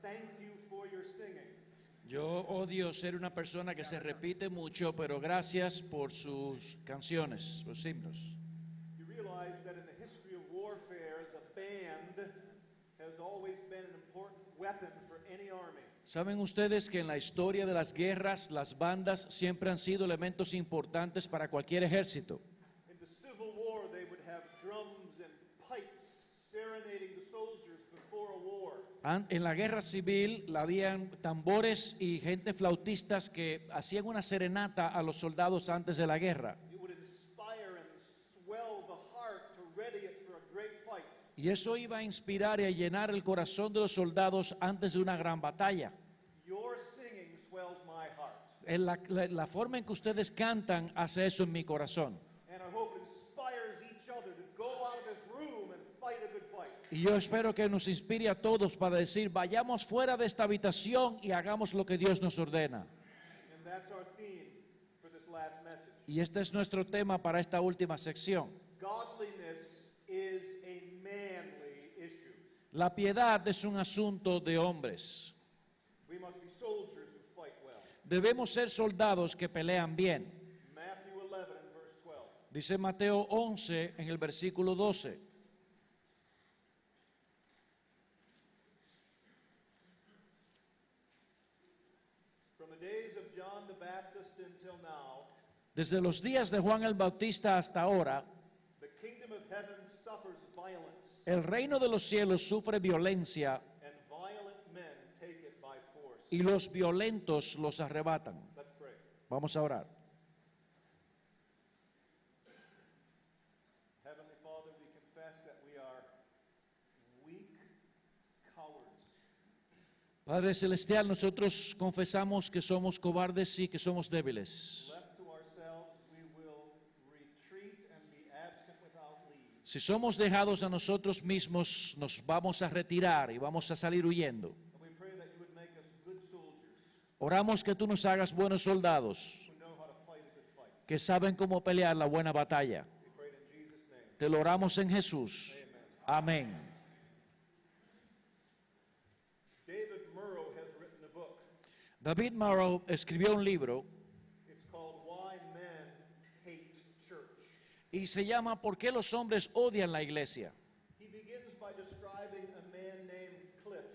thank you for your singing. Yo odio ser una persona que se repite mucho, pero gracias por sus canciones, los himnos. You realize that in the history of warfare, the band has always been an important weapon for any army. ¿Saben ustedes que en la historia de las guerras, las bandas siempre han sido elementos importantes para cualquier ejército? In the Civil War, they would have drums and pipes serenading the soldiers before a war. En la guerra civil habían tambores y gente flautistas que hacían una serenata a los soldados antes de la guerra. It would inspire and swell the heart to ready it for a great fight. Y eso iba a inspirar y a llenar el corazón de los soldados antes de una gran batalla. Your singing swells my heart. La forma en que ustedes cantan hace eso en mi corazón. And I hope it inspires each other to go out of this room and fight a good fight. Y yo espero que nos inspire a todos para decir, vayamos fuera de esta habitación y hagamos lo que Dios nos ordena. And that's our theme for this last message. Y este es nuestro tema para esta última sección. Godliness is a manly issue. La piedad es un asunto de hombres. We must be soldiers who fight well. Debemos ser soldados que pelean bien. Matthew 11 and verse 12. Dice Mateo 11 en el versículo 12. From the days of John the Baptist until now, Desde los días de Juan el Bautista hasta ahora, the kingdom of heaven suffers violence, el reino de los cielos sufre violencia and violent men take it by force. y los violentos los arrebatan. Let's pray. Vamos a orar. Heavenly Father, we confess that we are weak cowards. Padre Celestial, nosotros confesamos que somos cobardes y que somos débiles. Left to ourselves, we will retreat and be absent without leave. Si somos dejados a nosotros mismos, nos vamos a retirar y vamos a salir huyendo. And we pray that you would make us good soldiers Oramos que tú nos hagas buenos soldados, who know how to fight a good fight. que saben cómo pelear la buena batalla. We pray it in Jesus' name. Te lo oramos en Jesús. Amén. David Murrow has written a book. David Murrow escribió un libro It's called Why Men Hate Church. y se llama ¿Por qué los hombres odian la iglesia? He begins by describing a man named Cliff.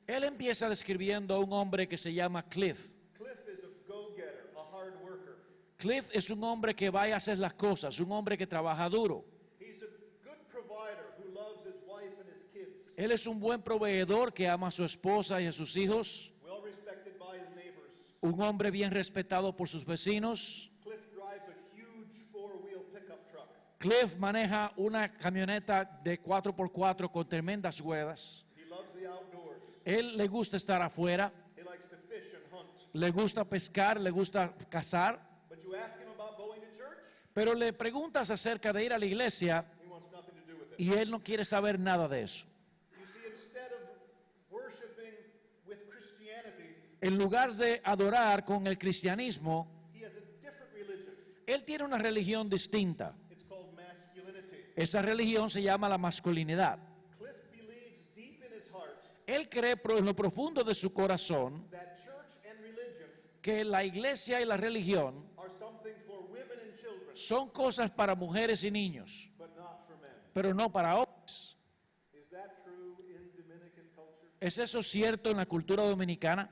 Él empieza describiendo a un hombre que se llama Cliff. Cliff is a go-getter, a hard worker. Cliff es un hombre que va a hacer las cosas, un hombre que trabaja duro. He's a good provider who loves his wife and his kids. Él es un buen proveedor que ama a su esposa y a sus hijos, Well respected by his neighbors. un hombre bien respetado por sus vecinos. Cliff drives a huge four-wheel pickup truck. Cliff maneja una camioneta de 4x4 con tremendas ruedas. He loves the outdoors. Él le gusta estar afuera, He likes to fish and hunt. le gusta pescar, le gusta cazar, But you ask him about going to church, pero le preguntas acerca de ir a la iglesia he wants nothing to do with it. y él no quiere saber nada de eso. You see, instead of worshiping with Christianity, En lugar de adorar con el cristianismo, he has a different religion. él tiene una religión distinta. It's called masculinity. Esa religión se llama la masculinidad. Cliff believes deep in his heart Él cree en lo profundo de su corazón that church and religion que la iglesia y la religión are something for women and children, son cosas para mujeres y niños, but not for men. pero no para hombres. Is that true in Dominican culture? ¿Es eso cierto en la cultura dominicana?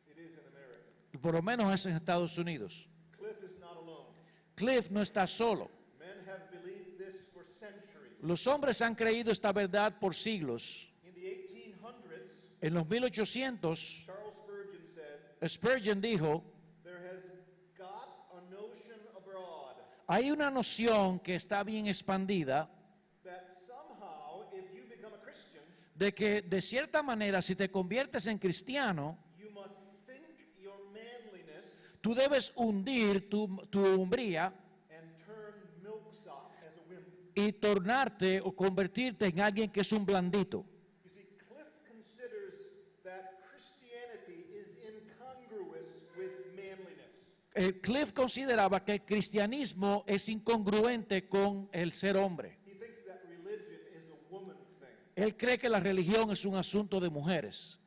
It is in America. Por lo menos es en Estados Unidos. Cliff is not alone. Cliff no está solo. Men have believed this for centuries. Los hombres han creído esta verdad por siglos. In the 1800s, En los 1800, Charles Spurgeon said, Spurgeon dijo, there has got a notion abroad hay una noción que está bien expandida that somehow, if you become a Christian, de que de cierta manera si te conviertes en cristiano, you must sink your manliness tú debes hundir tu hombría and turn milksop as a wimp. y tornarte o convertirte en alguien que es un blandito. You see, Cliff considers that Christianity is incongruous with manliness. Cliff consideraba que el cristianismo es incongruente con el ser hombre. He thinks that religion is a woman thing. Él cree que la religión es un asunto de mujeres.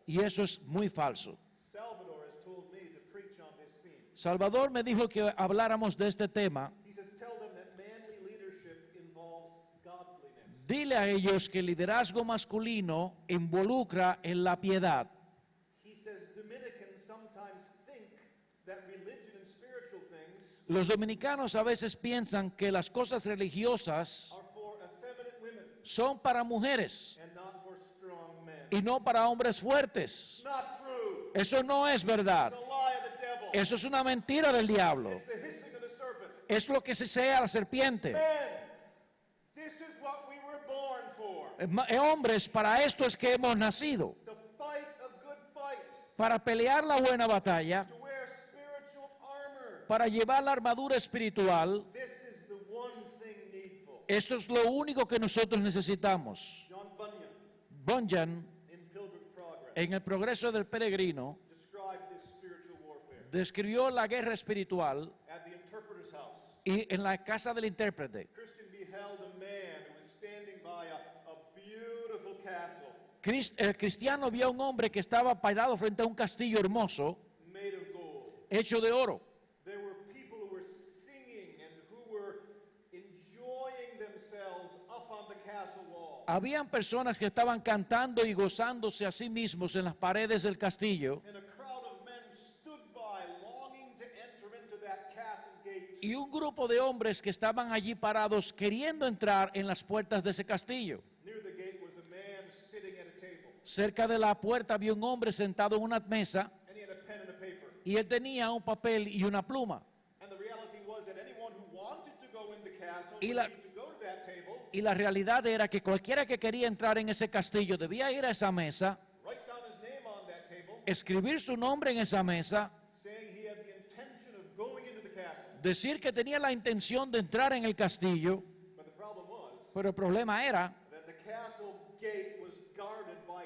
Y eso es muy falso. Salvador has told me to preach on this theme. Salvador me dijo que habláramos de este tema. He says, tell them that manly leadership involves godliness. Dile a ellos que el liderazgo masculino involucra en la piedad. He says Dominicans sometimes think that religion and spiritual things Los dominicanos a veces piensan que las cosas religiosas are for effeminate women son para mujeres and not for strong men. y no para hombres fuertes. Not true. Eso no es verdad. It's a lie of the devil. Eso es una mentira del diablo. It's the hissing of the serpent. Es lo que se sea la serpiente. Men, this is what we were born for. Hombres, para esto es que hemos nacido. To fight a good fight. Para pelear la buena batalla, To wear spiritual armor. para llevar la armadura espiritual. This is the one thing needful. Esto es lo único que nosotros necesitamos. John Bunyan, Bunyan, in Pilgrim's Progress, en el progreso del peregrino, described this spiritual warfare describió la guerra espiritual at the interpreter's house. y en la casa del intérprete. Christian beheld a man who was standing by a beautiful castle El cristiano vio a un hombre que estaba parado frente a un castillo hermoso, made of gold. hecho de oro. There were people who were singing and who were enjoying themselves up on the castle wall. Habían personas que estaban cantando y gozándose a sí mismos en las paredes del castillo, And a crowd of men stood by, longing to enter into that castle gate. y un grupo de hombres que estaban allí parados queriendo entrar en las puertas de ese castillo. Near the gate was a man sitting at a table, Cerca de la puerta había un hombre sentado en una mesa and he had a pen and a paper. y él tenía un papel y una pluma. And the reality was that anyone who wanted to go in the castle Y would la- need to go to that table, Y la realidad era que cualquiera que quería entrar en ese castillo debía ir a esa mesa, write down his name on that table, escribir su nombre en esa mesa, saying he had the intention of going into the castle. decir que tenía la intención de entrar en el castillo, But the problem was pero el problema era that the castle gate was guarded by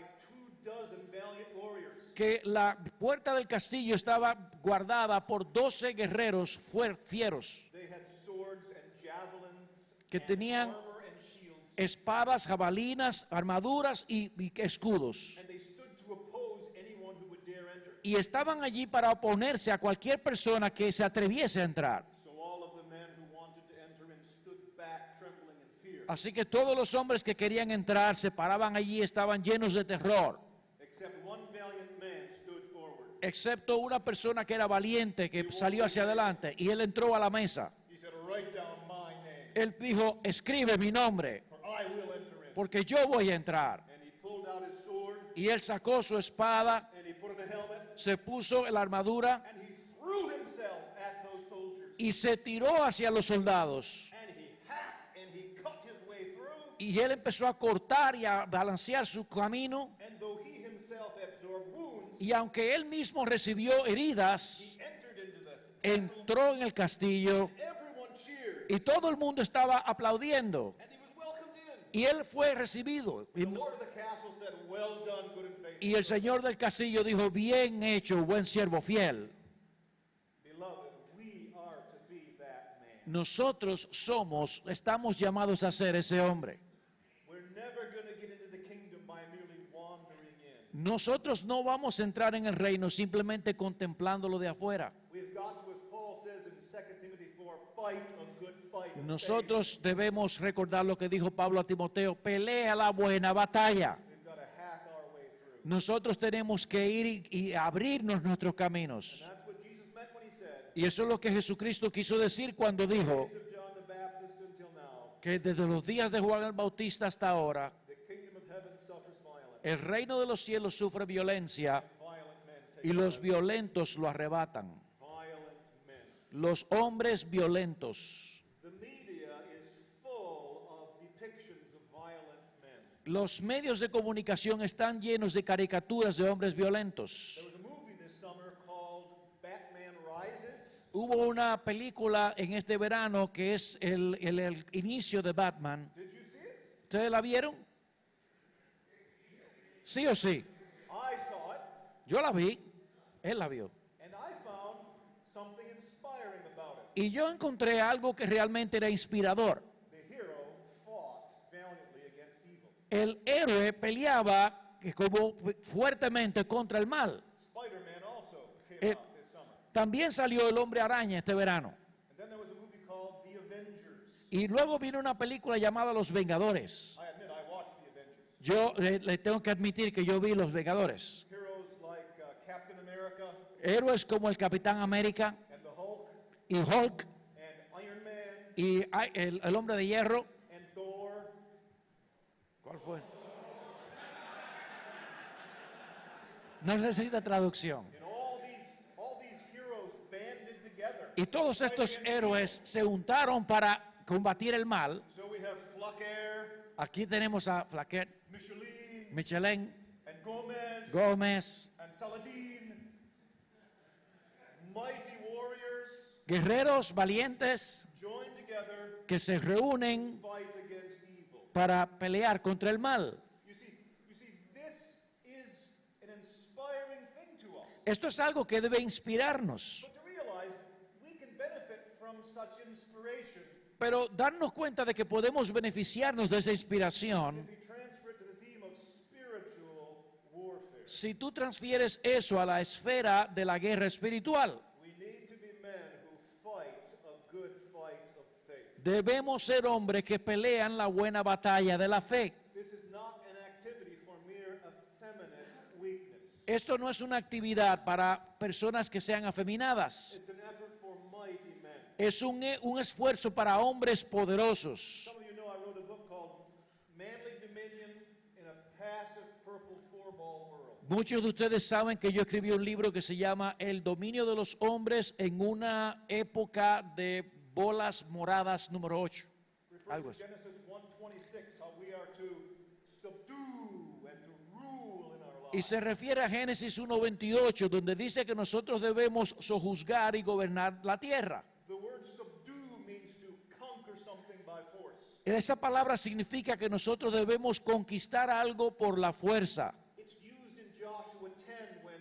24 valiant warriors. que la puerta del castillo estaba guardada por 12 guerreros fieros, They had swords and javelins que and tenían armor and shields, espadas, jabalinas, armaduras y escudos. and they stood to oppose anyone who would dare enter. Y estaban allí para oponerse a cualquier persona que se atreviese a entrar. So all of the men who wanted to enter in stood back, trembling in fear, Así que todos los hombres que querían entrar se paraban allí y estaban llenos de terror, except one valiant man stood forward. excepto una persona que era valiente, que salió hacia adelante, y él entró a la mesa. He said, "Write down my name, Él dijo, escribe mi nombre, for I will enter in." porque yo voy a entrar. And he pulled out his sword, Y él sacó su espada, and he put on a helmet, se puso la armadura and he threw himself at those soldiers. y se tiró hacia los soldados. And he hacked and he cut his way through. Y él empezó a cortar y a balancear su camino. And though he himself absorbed wounds, Y aunque él mismo recibió heridas, he entered into the castle. entró en el castillo Everyone cheered, y todo el mundo estaba aplaudiendo. and he was welcomed in. Y él fue recibido. The Lord of the castle said, "Well done, good and faithful." Y el señor del castillo dijo, bien hecho, buen siervo fiel. Beloved, we are to be that man. Nosotros estamos llamados a ser ese hombre. We're never going to get into the kingdom by merely wandering in. Nosotros no vamos a entrar en el reino simplemente contemplándolo de afuera. We've got to, as Paul says in 2 Timothy 4, fight a good fight of faith. Nosotros debemos recordar lo que dijo Pablo a Timoteo, pelea la buena batalla. We've got to hack our way through. Nosotros tenemos que ir y abrirnos nuestros caminos. That's what Jesus meant when he said, Y eso es lo que Jesucristo quiso decir cuando dijo "Days of John the Baptist until now, que desde los días de Juan el Bautista hasta ahora, the kingdom of heaven suffers violence, el reino de los cielos sufre violencia violent men take y los violentos lo arrebatan. violent men." Los hombres violentos. The media is full of depictions of violent men. Los medios de comunicación están llenos de caricaturas de hombres violentos. There was a movie this summer called Batman Rises. Hubo una película en este verano que es el inicio de Batman. Did you see it? ¿Ustedes la vieron? ¿Sí o sí? I saw it, Yo la vi, él la vio. and I found something inspiring about it. Y yo encontré algo que realmente era inspirador. The hero fought valiantly against evil. El héroe peleaba como fuertemente contra el mal. Spider-Man also came Eh, out this summer. También salió El Hombre Araña este verano. And then there was a movie called The Avengers. Y luego vino una película llamada Los Vengadores. I admit I watched The Avengers. Yo le tengo que admitir que yo vi Los Vengadores. Heroes like Captain America Héroes como el Capitán América and the Hulk y Hulk and Iron Man y el Hombre de Hierro. and Thor. ¿Cuál fue? No necesita traducción. And all these heroes banded together. Y todos estos héroes se juntaron para combatir el mal. So we have Flacker, Aquí tenemos a Flaquet, Michelin, Michelin, and Gomez, Gómez, and Saladin. Mighty warriors guerreros valientes joined together que se reúnen to fight against evil. para pelear contra el mal. You see, this is an inspiring thing to us. Esto es algo que debe inspirarnos, But to realize we can benefit from such inspiration pero darnos cuenta de que podemos beneficiarnos de esa inspiración. if we transfer it to the theme of spiritual warfare. Si tú transfieres eso a la esfera de la guerra espiritual, We need to be men who fight a good fight of faith. debemos ser hombres que pelean la buena batalla de la fe. This is not an activity for mere effeminate weakness. Esto no es una actividad para personas que sean afeminadas. It's an effort for mighty men. Es un esfuerzo para hombres poderosos. Some of you know I wrote a book called Manly Dominion in a Passive Purple Four-Ball World. Muchos de ustedes saben que yo escribí un libro que se llama El dominio de los hombres en una época de bolas moradas número 8. Refers Algo to así. Genesis 1:26, how we are to subdue and to rule in our Y lives. se refiere a Génesis 1:28, donde dice que nosotros debemos sojuzgar y gobernar la tierra. The word subdue means to conquer something by force. Esa palabra significa que nosotros debemos conquistar algo por la fuerza. It's used in Joshua 10 when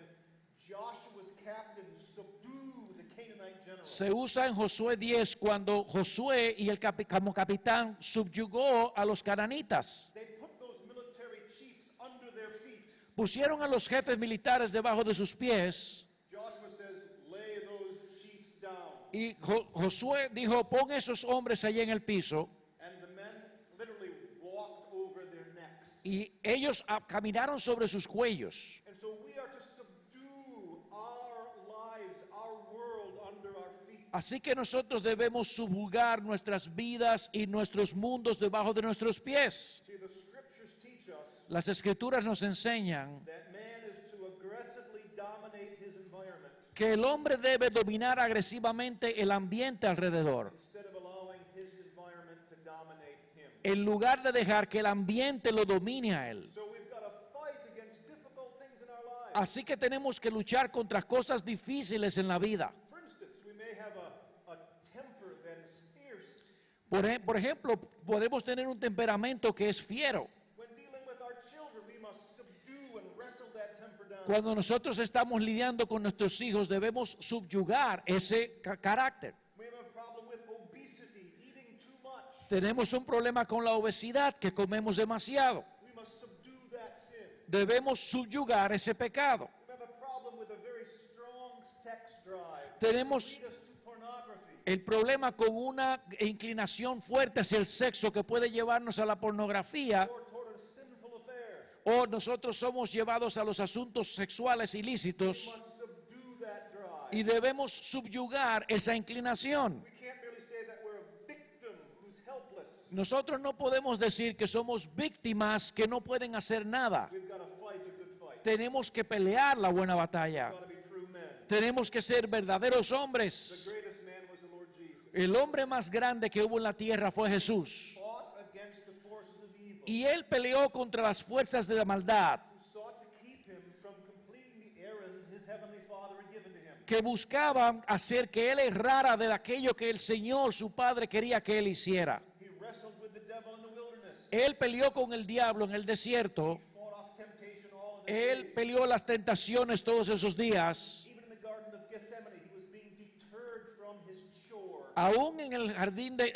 Joshua's captain subdued the Canaanite general. Se usa en Josué 10 cuando Josué y como capitán subyugó a los cananitas. They put those military chiefs under their feet. Pusieron a los jefes militares debajo de sus pies Joshua says, lay those chiefs down. y Josué dijo, pon esos hombres allí en el piso, And the men literally walked over their necks. y ellos caminaron sobre sus cuellos. And so we are to subdue our lives, our world under our feet. Así que nosotros debemos subjugar nuestras vidas y nuestros mundos debajo de nuestros pies. See, the scriptures teach us Las escrituras nos enseñan that man is to aggressively dominate his environment que el hombre debe dominar agresivamente el ambiente alrededor, instead of allowing his environment to dominate him. en lugar de dejar que el ambiente lo domine a él. So we've got to fight against difficult things in our lives. Así que tenemos que luchar contra cosas difíciles en la vida. For instance, we may have a temper that is fierce. Por ejemplo, podemos tener un temperamento que es fiero. When dealing with our children, we must subdue and wrestle that temper down. Cuando nosotros estamos lidiando con nuestros hijos, debemos subyugar ese carácter. We have a problem with obesity, eating too much. Tenemos un problema con la obesidad, que comemos demasiado. We must subdue that sin. Debemos subyugar ese pecado. We have a problem with a very strong sex drive. Tenemos Lead us to pornography. el problema con una inclinación fuerte hacia el sexo que puede llevarnos a la pornografía, Or toward a sinful affair. o nosotros somos llevados a los asuntos sexuales ilícitos We must subdue that drive. y debemos subyugar esa inclinación. We can't merely say that we're a victim who's helpless. Nosotros no podemos decir que somos víctimas que no pueden hacer nada. We've got to fight a good fight. Tenemos que pelear la buena batalla. We've got to be true men. Tenemos que ser verdaderos The hombres. greatest man was the Lord Jesus. El hombre más grande que hubo en la tierra fue Jesús. Fought against the forces of evil. Y él peleó contra las fuerzas de la maldad Who sought to keep him from completing the errand his heavenly Father had given to him. que buscaban hacer que él errara de aquello que el Señor, su Padre, quería que él hiciera. He wrestled with the devil in the wilderness. Él peleó con el diablo en el desierto. Fought off temptation all of the Él days. peleó las tentaciones todos esos días. Even in the Garden of Gethsemane, he was being deterred from his chore. Aún en el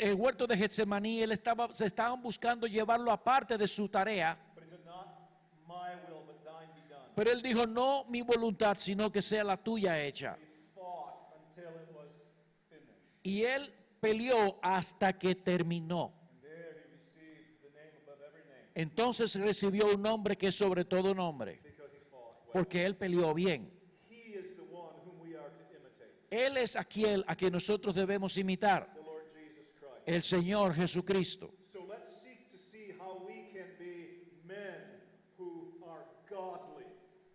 el huerto de Getsemaní, se estaban buscando llevarlo aparte de su tarea. But he said, not my will, but thine be done. Pero él dijo, no mi voluntad, sino que sea la tuya hecha. He fought until it was finished. Y él peleó hasta que terminó. And there he received the name above every name Entonces recibió un nombre que es sobre todo nombre, because he fought well. porque él peleó bien. He is the one whom we are to imitate, Él es aquel a quien nosotros debemos imitar, the Lord Jesus Christ. el Señor Jesucristo. So let's seek to see how we can be men who are godly.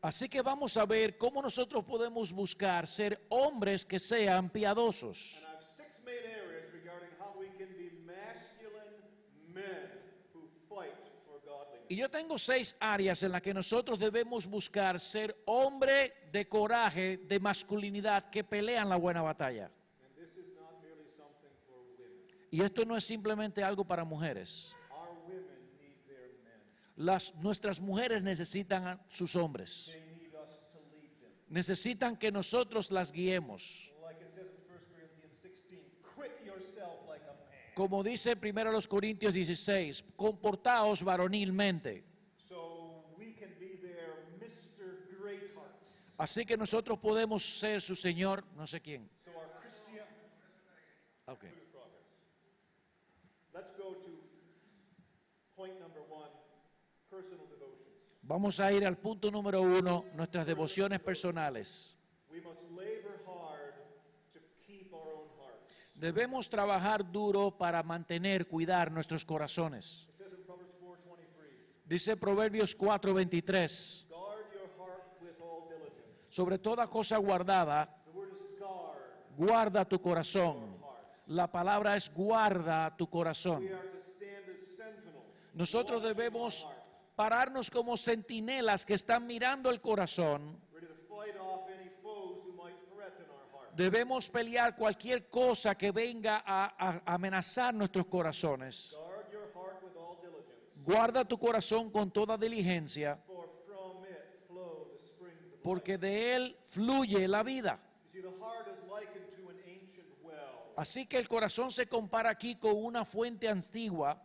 Así que vamos a ver cómo nosotros podemos buscar ser hombres que sean piadosos. And I have 6 main areas regarding how we can be masculine men who fight for godliness. Y yo tengo 6 áreas en las que nosotros debemos buscar ser hombre de coraje, de masculinidad, que pelean la buena batalla. And this is not merely something for women. Y esto no es simplemente algo para mujeres. Our women need their men. Nuestras mujeres necesitan a sus hombres. They need us to lead them. Necesitan que nosotros las guiemos. Like it says in 1 Corinthians 16, quit yourself like a man. Como dice 1 Corintios 16, comportaos varonilmente. So we can be their Mr. Greathearts. Así que nosotros podemos ser su Señor, no sé quién. So our Christian Okay. progress. Let's go to point number 1, personal devotions. Vamos a ir al punto número 1, nuestras devociones personales. We must labor hard to keep our own hearts. Debemos trabajar duro para mantener, cuidar nuestros corazones. It says in Proverbs 4:23, Dice Proverbios 4:23, guard your heart with all diligence. sobre toda cosa guardada, The word is guard. guarda tu corazón. La palabra es guarda tu corazón. We are to stand as sentinels. Nosotros watching debemos our heart, pararnos como centinelas que están mirando el corazón. ready to fight off any foes who might threaten our heart. Debemos pelear cualquier cosa que venga a amenazar nuestros corazones. Guard your heart with all diligence, Guarda tu corazón con toda diligencia, for from it flow the springs of life. porque de él fluye la vida. You see, the heart is likened to an ancient well. Así que el corazón se compara aquí con una fuente antigua.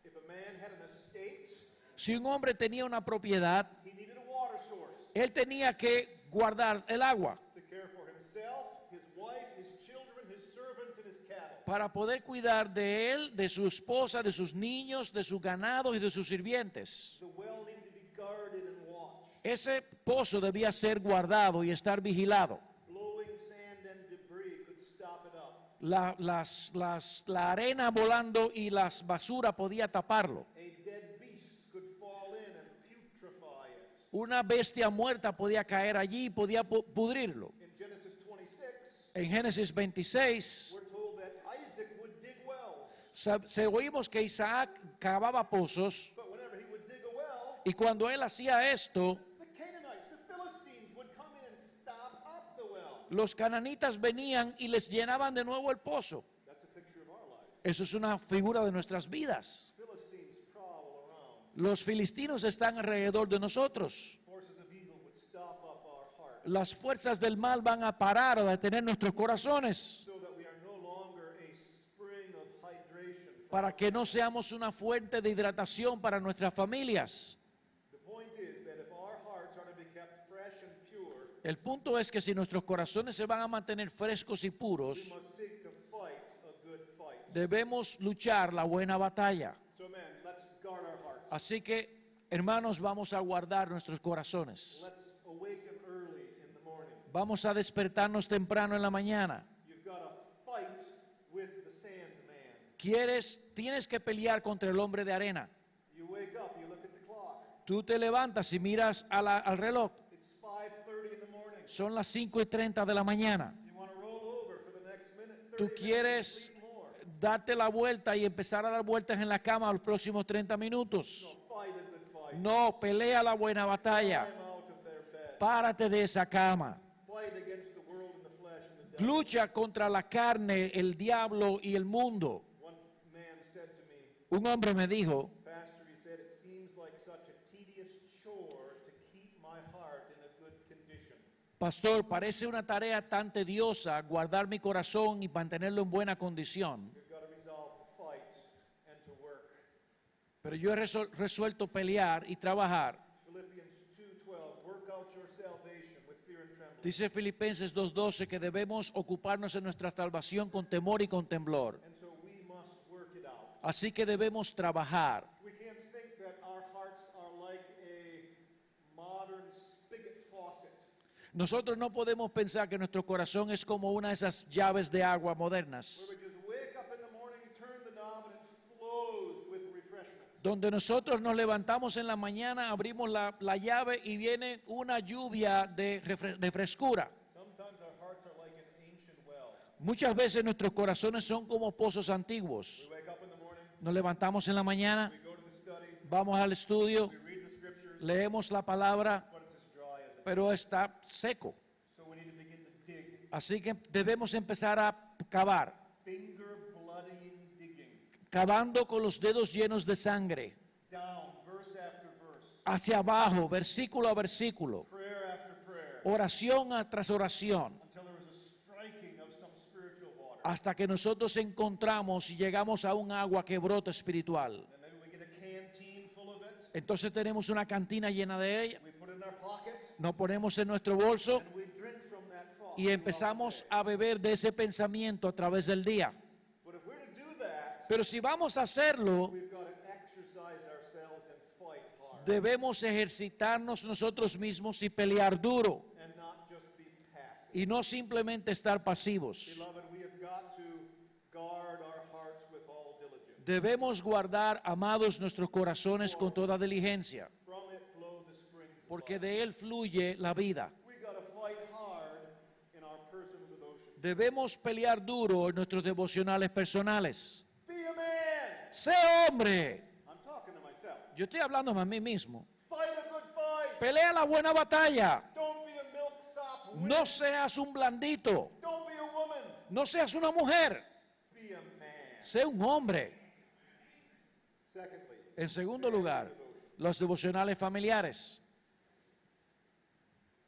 If a man had an estate, Si un hombre tenía una propiedad, he needed a water source él tenía que guardar el agua to care for himself, his wife, his children, his servants, and his cattle. para poder cuidar de él, de su esposa, de sus niños, de sus ganados y de sus sirvientes. The well needed to be guarded and watched. Ese pozo debía ser guardado y estar vigilado. Blowing sand and debris could stop it up. La arena volando y las basuras podía taparlo. A dead beast could fall in and putrefy it. Una bestia muerta podía caer allí y podía pudrirlo. In Genesis 26, En Génesis 26 we're told that Isaac would dig wells. oímos que Isaac cavaba pozos But whenever he would dig a well, y cuando él hacía esto, the Canaanites, the Philistines, would come in and stop up the well. los cananitas venían y les llenaban de nuevo el pozo. That's a picture of our life. Eso es una figura de nuestras vidas. Philistines prowl around. Los filistinos están alrededor de nosotros. Forces of evil would stop up our heart Las fuerzas del mal van a parar o a detener nuestros corazones so that we are no longer a spring of hydration. para que no seamos una fuente de hidratación para nuestras familias. The point is that if our hearts are to be kept fresh and pure, El punto es que si nuestros corazones se van a mantener frescos y we puros, must seek to fight a good fight. debemos luchar la buena batalla. So men, let's guard our hearts. Así que, hermanos, vamos a guardar nuestros corazones. Let's awaken early in the morning. Vamos a despertarnos temprano en la mañana. You've got to fight with the sand man. Tienes que pelear contra el hombre de arena. You wake up, you look at the clock. Tú te levantas y miras al reloj. It's 5:30 in the morning. Son las 5:30 de la mañana. You want to roll over for the next minute, 30 Tú minutes, quieres sleep more. darte la vuelta y empezar a dar vueltas en la cama los próximos 30 minutos. No, fight a good fight. No, pelea la buena batalla. Climb out of their bed. Párate de esa cama. Fight against the world and the flesh and the devil. Lucha contra la carne, el diablo y el mundo. One man said to me, Un hombre me dijo, Pastor, he said, it seems like such a tedious chore to keep my heart in a good condition. pastor, parece una tarea tan tediosa guardar mi corazón y mantenerlo en buena condición. You've got to resolve to fight and to work. Pero yo he resuelto pelear y trabajar. Philippians Dice Filipenses 2:12 que debemos ocuparnos en nuestra salvación con temor y con temblor. And so we must work it out. Así que debemos trabajar. We can't think that our hearts are like a modern spigot faucet. Nosotros no podemos pensar que nuestro corazón es como una de esas llaves de agua modernas, Where we just wake up in the morning, turn the knob, and it flows with refreshment. donde nosotros nos levantamos en la mañana, abrimos la llave y viene una lluvia de frescura. Sometimes our hearts are like an ancient well. Muchas veces nuestros corazones son como pozos antiguos. We wake up in the morning, Nos levantamos en la mañana, we go to the study, vamos al estudio, we read the scriptures, leemos la palabra, but it's as dry as it. pero está seco. So we need to begin to dig. Así que debemos empezar a cavar, Finger bloodying digging. cavando con los dedos llenos de sangre, Down, verse after verse. hacia abajo, versículo a versículo, Prayer after prayer. oración tras oración, Until there is a striking of some spiritual water. hasta que nosotros encontramos y llegamos a un agua que brota espiritual. And maybe we get a canteen full of it. Entonces tenemos una cantina llena de ella, We put it in our pocket. nos ponemos en nuestro bolso And we drink from that faucet. y empezamos a beber de ese pensamiento a través del día. But if we're to do that, Pero si vamos a hacerlo, we've got to exercise ourselves and fight hard. debemos ejercitarnos nosotros mismos y pelear duro And not just be passive. y no simplemente estar pasivos. Beloved, we have got to guard our hearts with all diligence. Debemos guardar, amados, nuestros corazones con toda diligencia, From it flow the springs of porque life. de él fluye la vida. We got to fight hard in our personal devotion. Debemos pelear duro en nuestros devocionales personales. Be a man. ¡Sé hombre! I'm talking to myself. Yo estoy hablando a mí mismo. Fight a good fight. Pelea la buena batalla. Don't be a milksop. No seas un blandito. Don't be a woman. No seas una mujer. Be a man. Sé un hombre. Secondly, En segundo lugar, los devocionales familiares.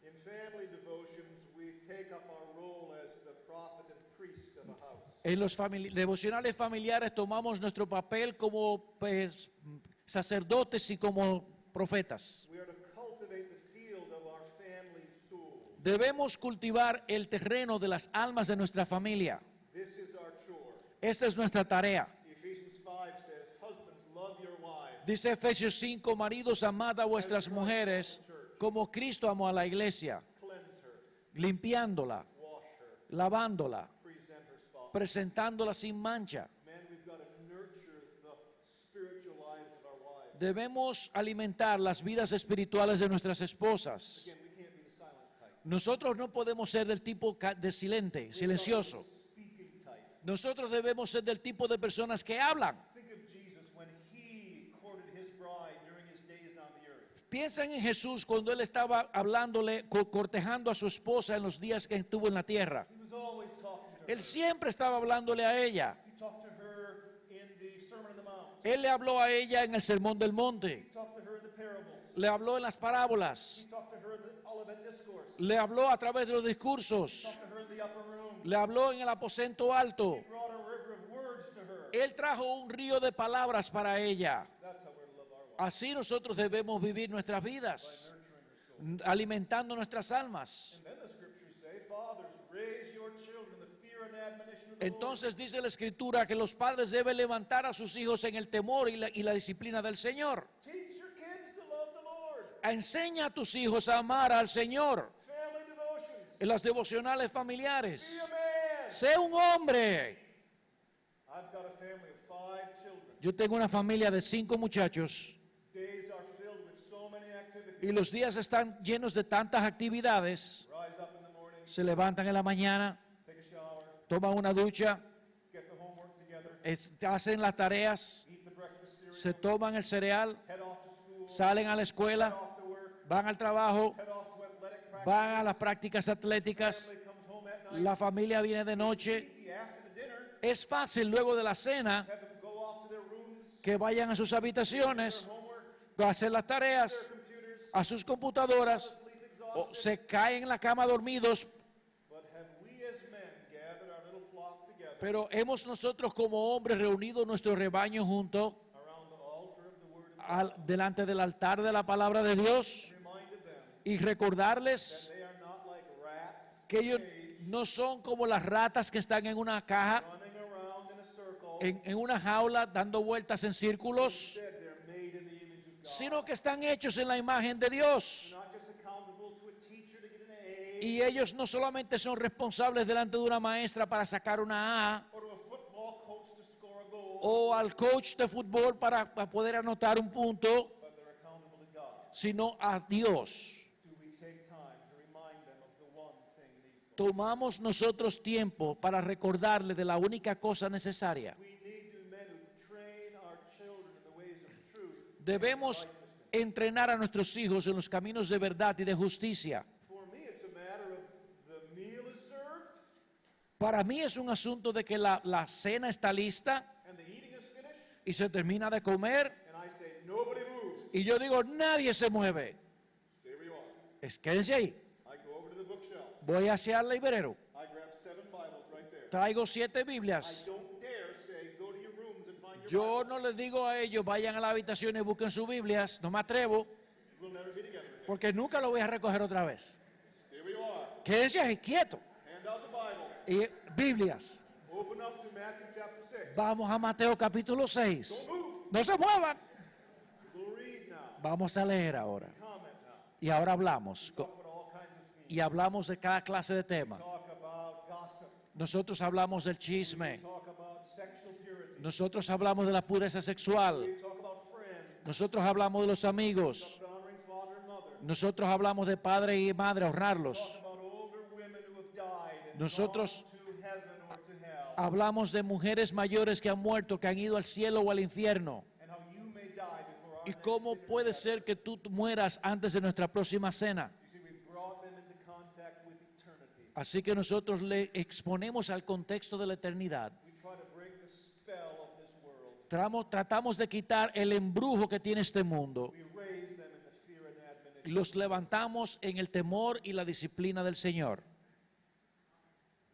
in family devotions, we take up our role as the prophet and priest of a house. En los devocionales familiares tomamos nuestro papel como pues, sacerdotes y como profetas. We are to cultivate the field of our family soul. Debemos cultivar el terreno de las almas de nuestra familia. This is our chore. Esa es nuestra tarea. Ephesians 5 says, husbands, love your wives. Dice Efesios 5, maridos, amad a vuestras mujeres como Cristo amó a la iglesia, Cleanse her, limpiándola, wash her, lavándola, present her spotless. presentándola sin mancha. Men, we've got to nurture the spiritual lives of our wives. Debemos alimentar las vidas espirituales de nuestras esposas. Again, we can't be the silent type. Nosotros no podemos ser del tipo de silencioso. Speaking type. Nosotros debemos ser del tipo de personas que hablan. Think of Jesus when he courted his bride during his days on the earth. Piensen en Jesús cuando él estaba hablándole, cortejando a su esposa en los días que estuvo en la tierra. He was always talking to her. Él siempre estaba hablándole a ella. He talked to her in the Sermon on the Mount. Él le habló a ella en el Sermón del Monte. He talked to her in the parables. Le habló en las parábolas. He talked to her in the Olivet Discourse. Le habló a través de los discursos. He talked to her in the upper room. Le habló en el aposento alto. He brought a river of words to her. Él trajo un río de palabras para ella. That's how we're to love our wives. Así nosotros debemos vivir nuestras vidas, alimentando nuestras almas. And then the scriptures say, fathers, raise your children in the fear and admonition of the Lord. Entonces dice la Escritura que los padres deben levantar a sus hijos en el temor y la disciplina del Señor. Teach your kids to love the Lord. Enseña a tus hijos a amar al Señor. Family devotions. En las devocionales Be familiares. a man. Sé un hombre. I've got a family of 5 children. Yo tengo una familia de 5 muchachos Days are filled with so many activities. y los días están llenos de tantas actividades. Rise up in the morning, Se levantan en la mañana, take a shower, toman una ducha, get the homework together, hacen las tareas, eat the breakfast cereal, se toman el cereal, head off to school, salen a la head escuela, off to work, van al trabajo, head off to athletic practice. van a las prácticas atléticas, Family comes home at night. la familia viene de noche. Easy after the dinner, Es fácil luego de la cena have them go off to their rooms, que vayan a sus habitaciones, homework, a hacer las tareas, computers, a sus computadoras, sleep o exhausted. se caen en la cama dormidos. But have we as men gathered our little flock together Pero hemos nosotros como hombres reunido nuestro rebaño junto around the altar of the word of God, delante del altar de la palabra de Dios reminded them y recordarles they are not like rats que ellos no son como las ratas que están en una caja, running around in a circle. en una jaula, dando vueltas en círculos, Instead, they're made in the image of God. sino que están hechos en la imagen de Dios. They're not just accountable to a teacher to get an A Y ellos no solamente son responsables delante de una maestra para sacar una A, or to a football coach to score a goal, o al coach de fútbol para poder anotar un punto, but they're accountable to God. sino a Dios. Do we take time to remind them of the one thing needful? Tomamos nosotros tiempo para recordarle de la única cosa necesaria. We need to be men who train our children in the ways of truth. Debemos entrenar a nuestros hijos en los caminos de verdad y de justicia. For me, it's a matter of the meal is served Para mí es un asunto de que la cena está lista and the eating is finished, y se termina de comer and I say, nobody moves. y yo digo, nadie se mueve. Stay where you are. Quédense ahí. I go over to the bookshelf. Voy hacia el librero. I grab 7 Bibles right there. Traigo 7 I Biblias. don't dare say, go to your rooms and find your Yo Bible. no les digo a ellos, vayan a la habitación y busquen sus Biblias. No me atrevo, We'll never be together again. porque nunca lo voy a recoger otra vez. Stay where you are. Quédense ahí, quieto. Hand out the Bible. Y Biblias. Open up to Matthew chapter 6. Vamos a Mateo capítulo 6. Don't move. No se muevan. We'll read now. Vamos a leer ahora. Comment now. Y ahora hablamos. Talk about all kinds of themes. Y hablamos de cada clase de tema. Talk about gossip. Nosotros hablamos del chisme. Talk about sexual purity. Nosotros hablamos de la pureza sexual. We talk about friends. Nosotros hablamos de los amigos. Talk about honoring father and mother. Nosotros hablamos de padre y madre, honrarlos. Talk about older women who have died and Nosotros gone to heaven or to hell. hablamos de mujeres mayores que han muerto, que han ido al cielo o al infierno. And how you may die before our ¿Y next cómo dinner puede together. ser que tú mueras antes de nuestra próxima cena? You see, we brought them into contact with eternity. Así que nosotros le exponemos al contexto de la eternidad. We try to break the spell of this world. Tratamos de quitar el embrujo que tiene este mundo. We raise them in the fear and Y admonition. los levantamos en el temor y la disciplina del Señor.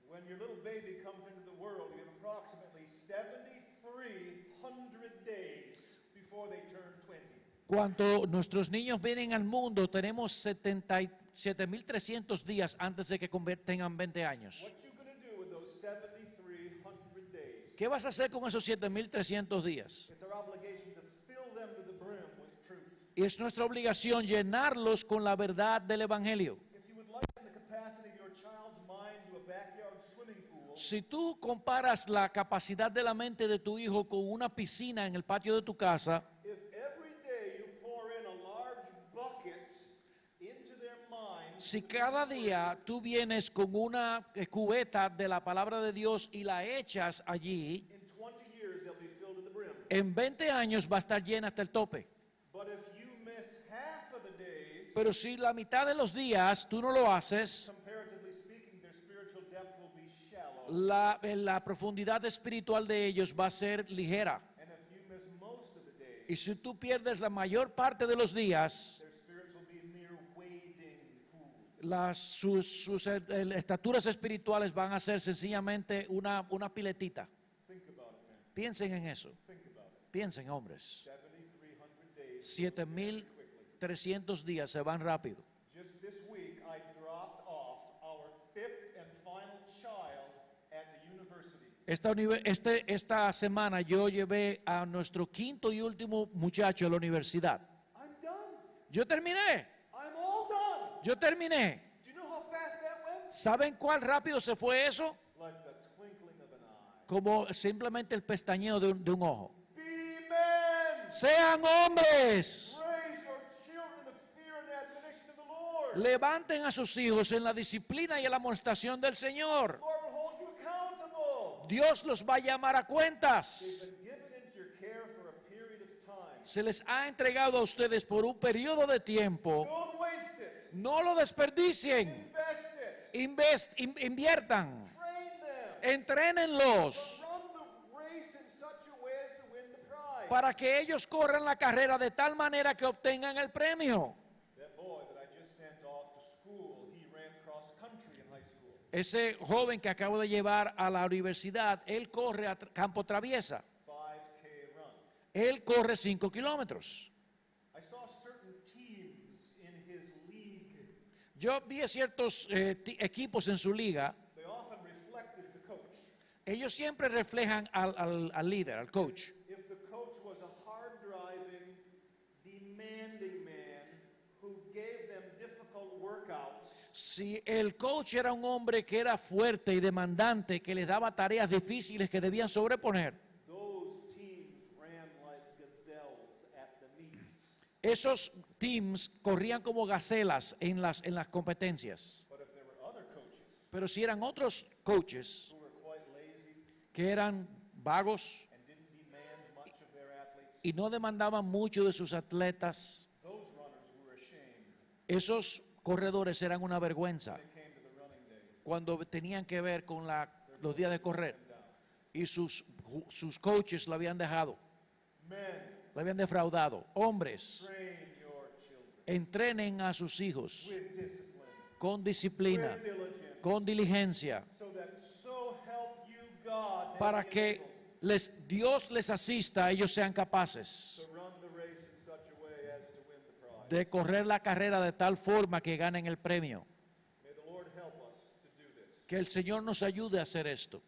When your little baby comes into the world, you have approximately 7,300 days before they turn 20. Cuando nuestros niños vienen al mundo, tenemos 77.300 días antes de que tengan 20 años. What you gonna do with those 7,300 days? ¿Qué vas a hacer con esos 7.300 días? It's our obligation to fill them to the brim with truth. Y es nuestra obligación llenarlos con la verdad del Evangelio. If you would liken the capacity of your child's mind to a backyard swimming pool, Si tú comparas la capacidad de la mente de tu hijo con una piscina en el patio de tu casa, if every day you pour in a large bucket into their mind, si cada día tú vienes con una cubeta de la palabra de Dios y la echas allí, in 20 years they'll be filled to the brim. en 20 años va a estar llena hasta el tope. But if you miss half of the days, Pero si la mitad de los días tú no lo haces, comparatively speaking, their spiritual depth will be shallow. la profundidad espiritual de ellos va a ser ligera. And if you miss most of the days, Y si tú pierdes la mayor parte de los días, their spirits will be mere wading pools. sus estaturas espirituales van a ser sencillamente una piletita. Think about it, man. Piensen en eso. Think about it. Piensen, hombres. 7,300 days. 7.300 días se van rápido. Just this week, I dropped off our 5th and final child at the university. Esta semana yo llevé a nuestro quinto y último muchacho a la universidad. I'm done. Yo terminé. I'm all done. Yo terminé. Do you know how fast that went? ¿Saben cuál rápido se fue eso? Like the twinkling of an eye. Como simplemente el pestañeo de un ojo. Be men. Sean hombres. Raise your children in the fear and admonition of the Lord. Levanten a sus hijos en la disciplina y en la amonestación del Señor. The Lord will hold you accountable. Dios los va a llamar a They've cuentas. been given into your care for a period of time. Se les ha entregado a ustedes por un periodo de tiempo. Don't waste it. No lo desperdicien. Invest it. Inviertan. Train them. Entrénenlos Run the race in such a way as to win the prize. para que ellos corran la carrera de tal manera que obtengan el premio. That boy that I just sent off to school, he ran cross country in high school. Ese joven que acabo de llevar a la universidad, él corre a campo traviesa. 5K run. Él corre 5 kilómetros. I saw certain teams in his league Yo vi a ciertos equipos en su liga, they often reflected the coach. ellos siempre reflejan al líder, al coach. If the coach was a hard-driving, demanding man who gave them difficult workouts, Si el coach era un hombre que era fuerte y demandante, que les daba tareas difíciles que debían sobreponer, those teams ran like gazelles at the meets. esos teams corrían como gacelas en las competencias. But if there were other coaches Pero si eran otros coaches who were quite lazy que eran vagos and didn't demand much of their athletes, y no demandaban mucho de sus atletas, those runners were ashamed esos corredores eran una vergüenza when they came to the running day. cuando tenían que ver con los días de correr. Y sus coaches lo habían dejado, Men, lo habían defraudado. Hombres, train your children entrenen a sus hijos with discipline, con disciplina, with diligence, con diligencia, so that so help you God para may be que able Dios les asista, ellos sean capaces to run the race in such a way as to win the prize. de correr la carrera de tal forma que ganen el premio. May the Lord help us to do this. Que el Señor nos ayude a hacer esto.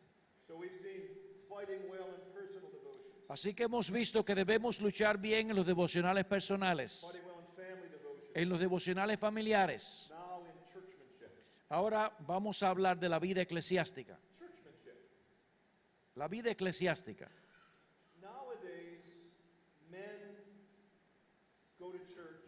So we've seen fighting well in personal devotions, Así que hemos visto que debemos luchar bien en los devocionales personales, fighting well in family devotion, en los devocionales familiares. now in churchmanship. Ahora vamos a hablar de la vida eclesiástica. Churchmanship. La vida eclesiástica. Nowadays, men go to church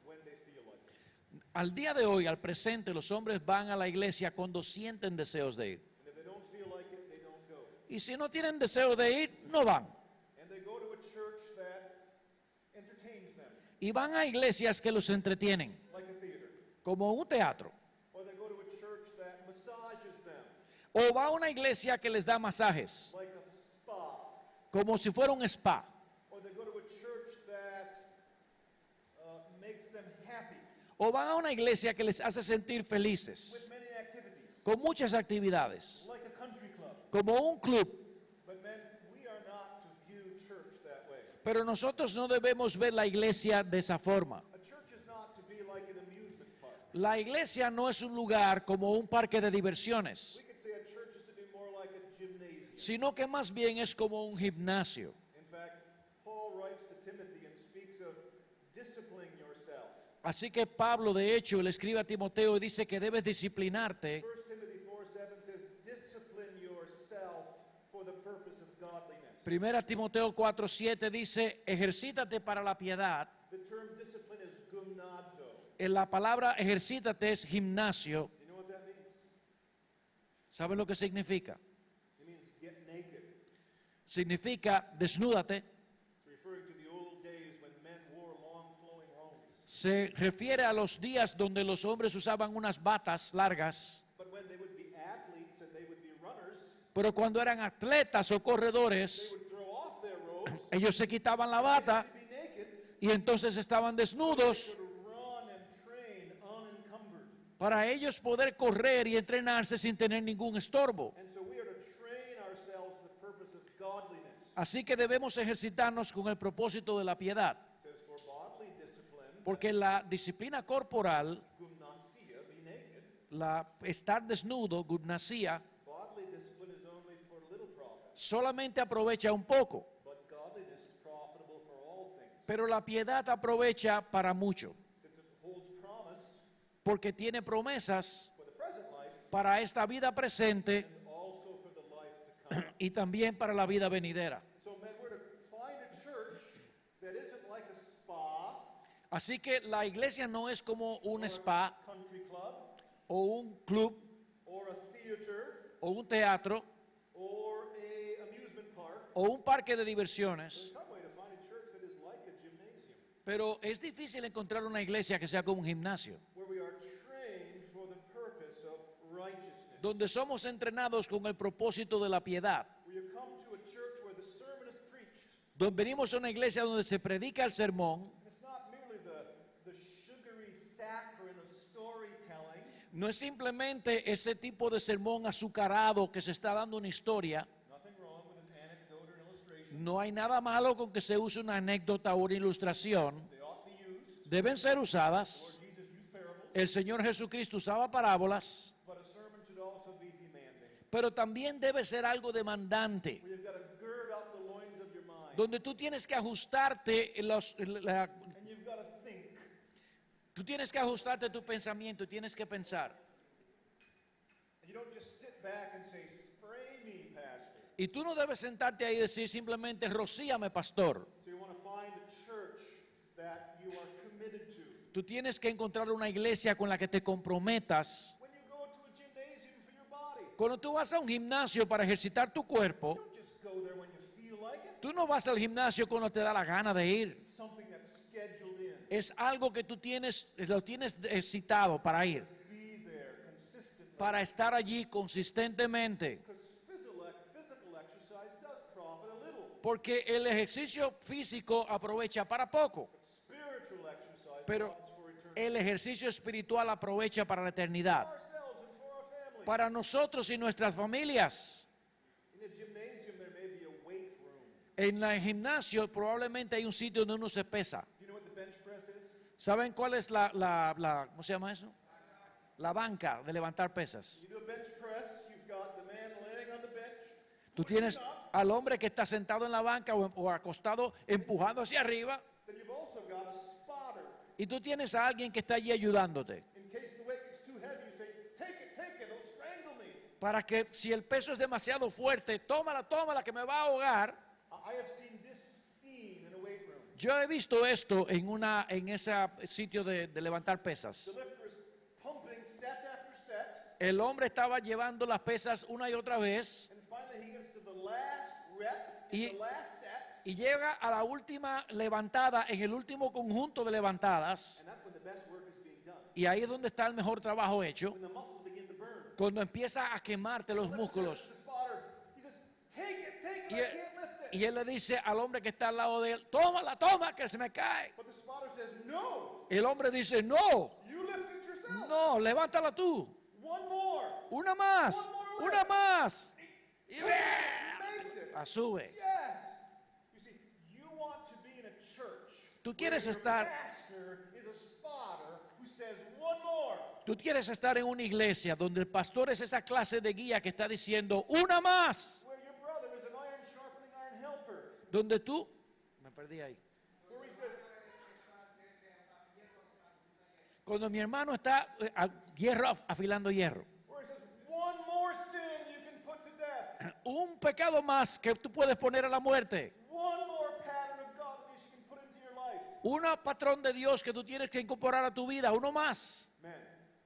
when they feel like it. Al día de hoy, al presente, los hombres van a la iglesia cuando sienten deseos de ir. And if they don't feel like it, they don't go. Y si no tienen deseo de ir, no van. And they go to a church that entertains them, Y van a iglesias que los entretienen, like a theater. como un teatro. Or they go to a church that massages them, O va a una iglesia que les da masajes, like a spa. como si fuera un spa. Or they go to a church that makes them happy O van a una iglesia que les hace sentir with felices, many activities, con muchas actividades, like a country club. como un club. But men, we are not to view church that way. Pero nosotros no debemos ver la iglesia de esa forma. A church is not to be like an amusement park. La iglesia no es un lugar como un parque de diversiones, We could say a church is to be more like a gymnasium. sino que más bien es como un gimnasio. In fact, Paul writes to Timothy and speaks of disciplining yourself. Así que Pablo, de hecho, le escribe a Timoteo y dice que debes disciplinarte. 1 Timothy 4:7 says, discipline yourself for the purpose of godliness. Primera Timoteo 4:7 dice, ejercítate para la piedad. The term discipline is gymnazo. En la palabra ejercítate es gimnasio. You know what that means? ¿Saben lo que significa? It means get naked. Significa desnúdate. It's referring to the old days when men wore long flowing robes. Se refiere a los días donde los hombres usaban unas batas largas, But when they would be athletes and they would be runners, pero cuando eran atletas o they corredores, would throw off their robes, ellos se quitaban la bata they'd be naked, y entonces estaban desnudos they could run and train unencumbered. para ellos poder correr y entrenarse sin tener ningún estorbo. And so we are to train ourselves for the purpose of godliness. Así que debemos ejercitarnos con el propósito de la piedad, It says for bodily discipline, porque la disciplina corporal, gymnasia, be naked. estar desnudo, gimnasia, Bodily discipline is only for little profit, solamente aprovecha un poco, but godliness is profitable for all things, pero la piedad aprovecha para mucho, since it holds promise porque tiene promesas for the present life para esta vida presente and also for the life to come. y también para la vida venidera. So, men, we're to find a church that isn't like a spa Así que la iglesia no es como un or spa a country club o un club or a theater o un teatro or a amusement park. o un parque de diversiones, There's some way to find a church that is like a gymnasium, pero es difícil encontrar una iglesia que sea como un gimnasio, where we are trained for the purpose of righteousness. donde somos entrenados con el propósito de la piedad, Where you come to a church where the sermon is preached. donde venimos a una iglesia donde se predica el sermón. It's not merely the sugary saccharin of storytelling, No es simplemente ese tipo de sermón azucarado que se está dando una historia. nothing wrong with an anecdote or an illustration. No hay nada malo con que se use una anécdota o una ilustración. They ought to be used. Deben ser usadas. Lord Jesus used parables. El Señor Jesucristo usaba parábolas, but a sermon should also be demanding. pero también debe ser algo demandante, Where you've got to gird up the loins of your mind. donde tú tienes que ajustarte And you've got to think. tú tienes que ajustarte tu pensamiento y tienes que pensar. And you don't just sit back and say, spray me, pastor. Y tú no debes sentarte ahí y decir simplemente, rocíame, pastor. So you want to find a church that you are committed to. Tú tienes que encontrar una iglesia con la que te comprometas. When you go to a gymnasium for your body, Cuando tú vas a un gimnasio para ejercitar tu cuerpo, don't just go there when you feel like it. tú no vas al gimnasio cuando te da la gana de ir. It's something that's scheduled in. Es algo que tú lo tienes citado para ir, Be there consistently. para estar allí consistentemente. Because physical exercise does profit a little. Porque el ejercicio físico aprovecha para poco, Spiritual exercise pero profits for eternity. el ejercicio espiritual aprovecha para la eternidad. For ourselves and for our family. Para nosotros y nuestras familias. In a gymnasium, there may be a weight room. En el gimnasio probablemente hay un sitio donde uno se pesa. Do you know what the bench press is? ¿Saben cuál es ¿cómo se llama eso? La banca de levantar pesas. You do a bench press, you've got the man laying on the bench. Tú tienes al hombre que está sentado en la banca o acostado empujando hacia arriba, Then you've also got a spotter. y tú tienes a alguien que está allí ayudándote. In case the weight gets too heavy, you say, take it, it'll strangle me. Para que si el peso es demasiado fuerte, tómala que me va a ahogar. I have seen this scene in a weight room. Yo he visto esto en ese sitio de levantar pesas. The lifter is pumping set after set, El hombre estaba llevando las pesas una y otra vez and finally he gets to the last rep in Y- the last set, y llega a la última levantada, en el último conjunto de levantadas, and that's when the best work is being done. y ahí es donde está el mejor trabajo hecho, When the muscles begin to burn. cuando empieza a quemarte los músculos. The spotter, he says, take it, Y I él, can't lift it. y él le dice al hombre que está al lado de él, toma, que se me cae. But the spotter says, no, El hombre dice, no, you lift it yourself. no, levántala tú. One more. Una más, una más. Y He makes it. la sube. Yes. You see, you want to be in a church Tú quieres where estar- your pastor is a spotter who says one more. Tú quieres estar en una iglesia donde el pastor es esa clase de guía que está diciendo, una más. Where your brother is an iron sharpening iron helper. Donde tú, me perdí ahí. Where he says, Cuando mi hermano está hierro afilando hierro. where he says, one more sin you can put to death. Un pecado más que tú puedes poner a la muerte. One more pattern of godliness you can put into your life. Un patrón de Dios que tú tienes que incorporar a tu vida. Uno más. Men,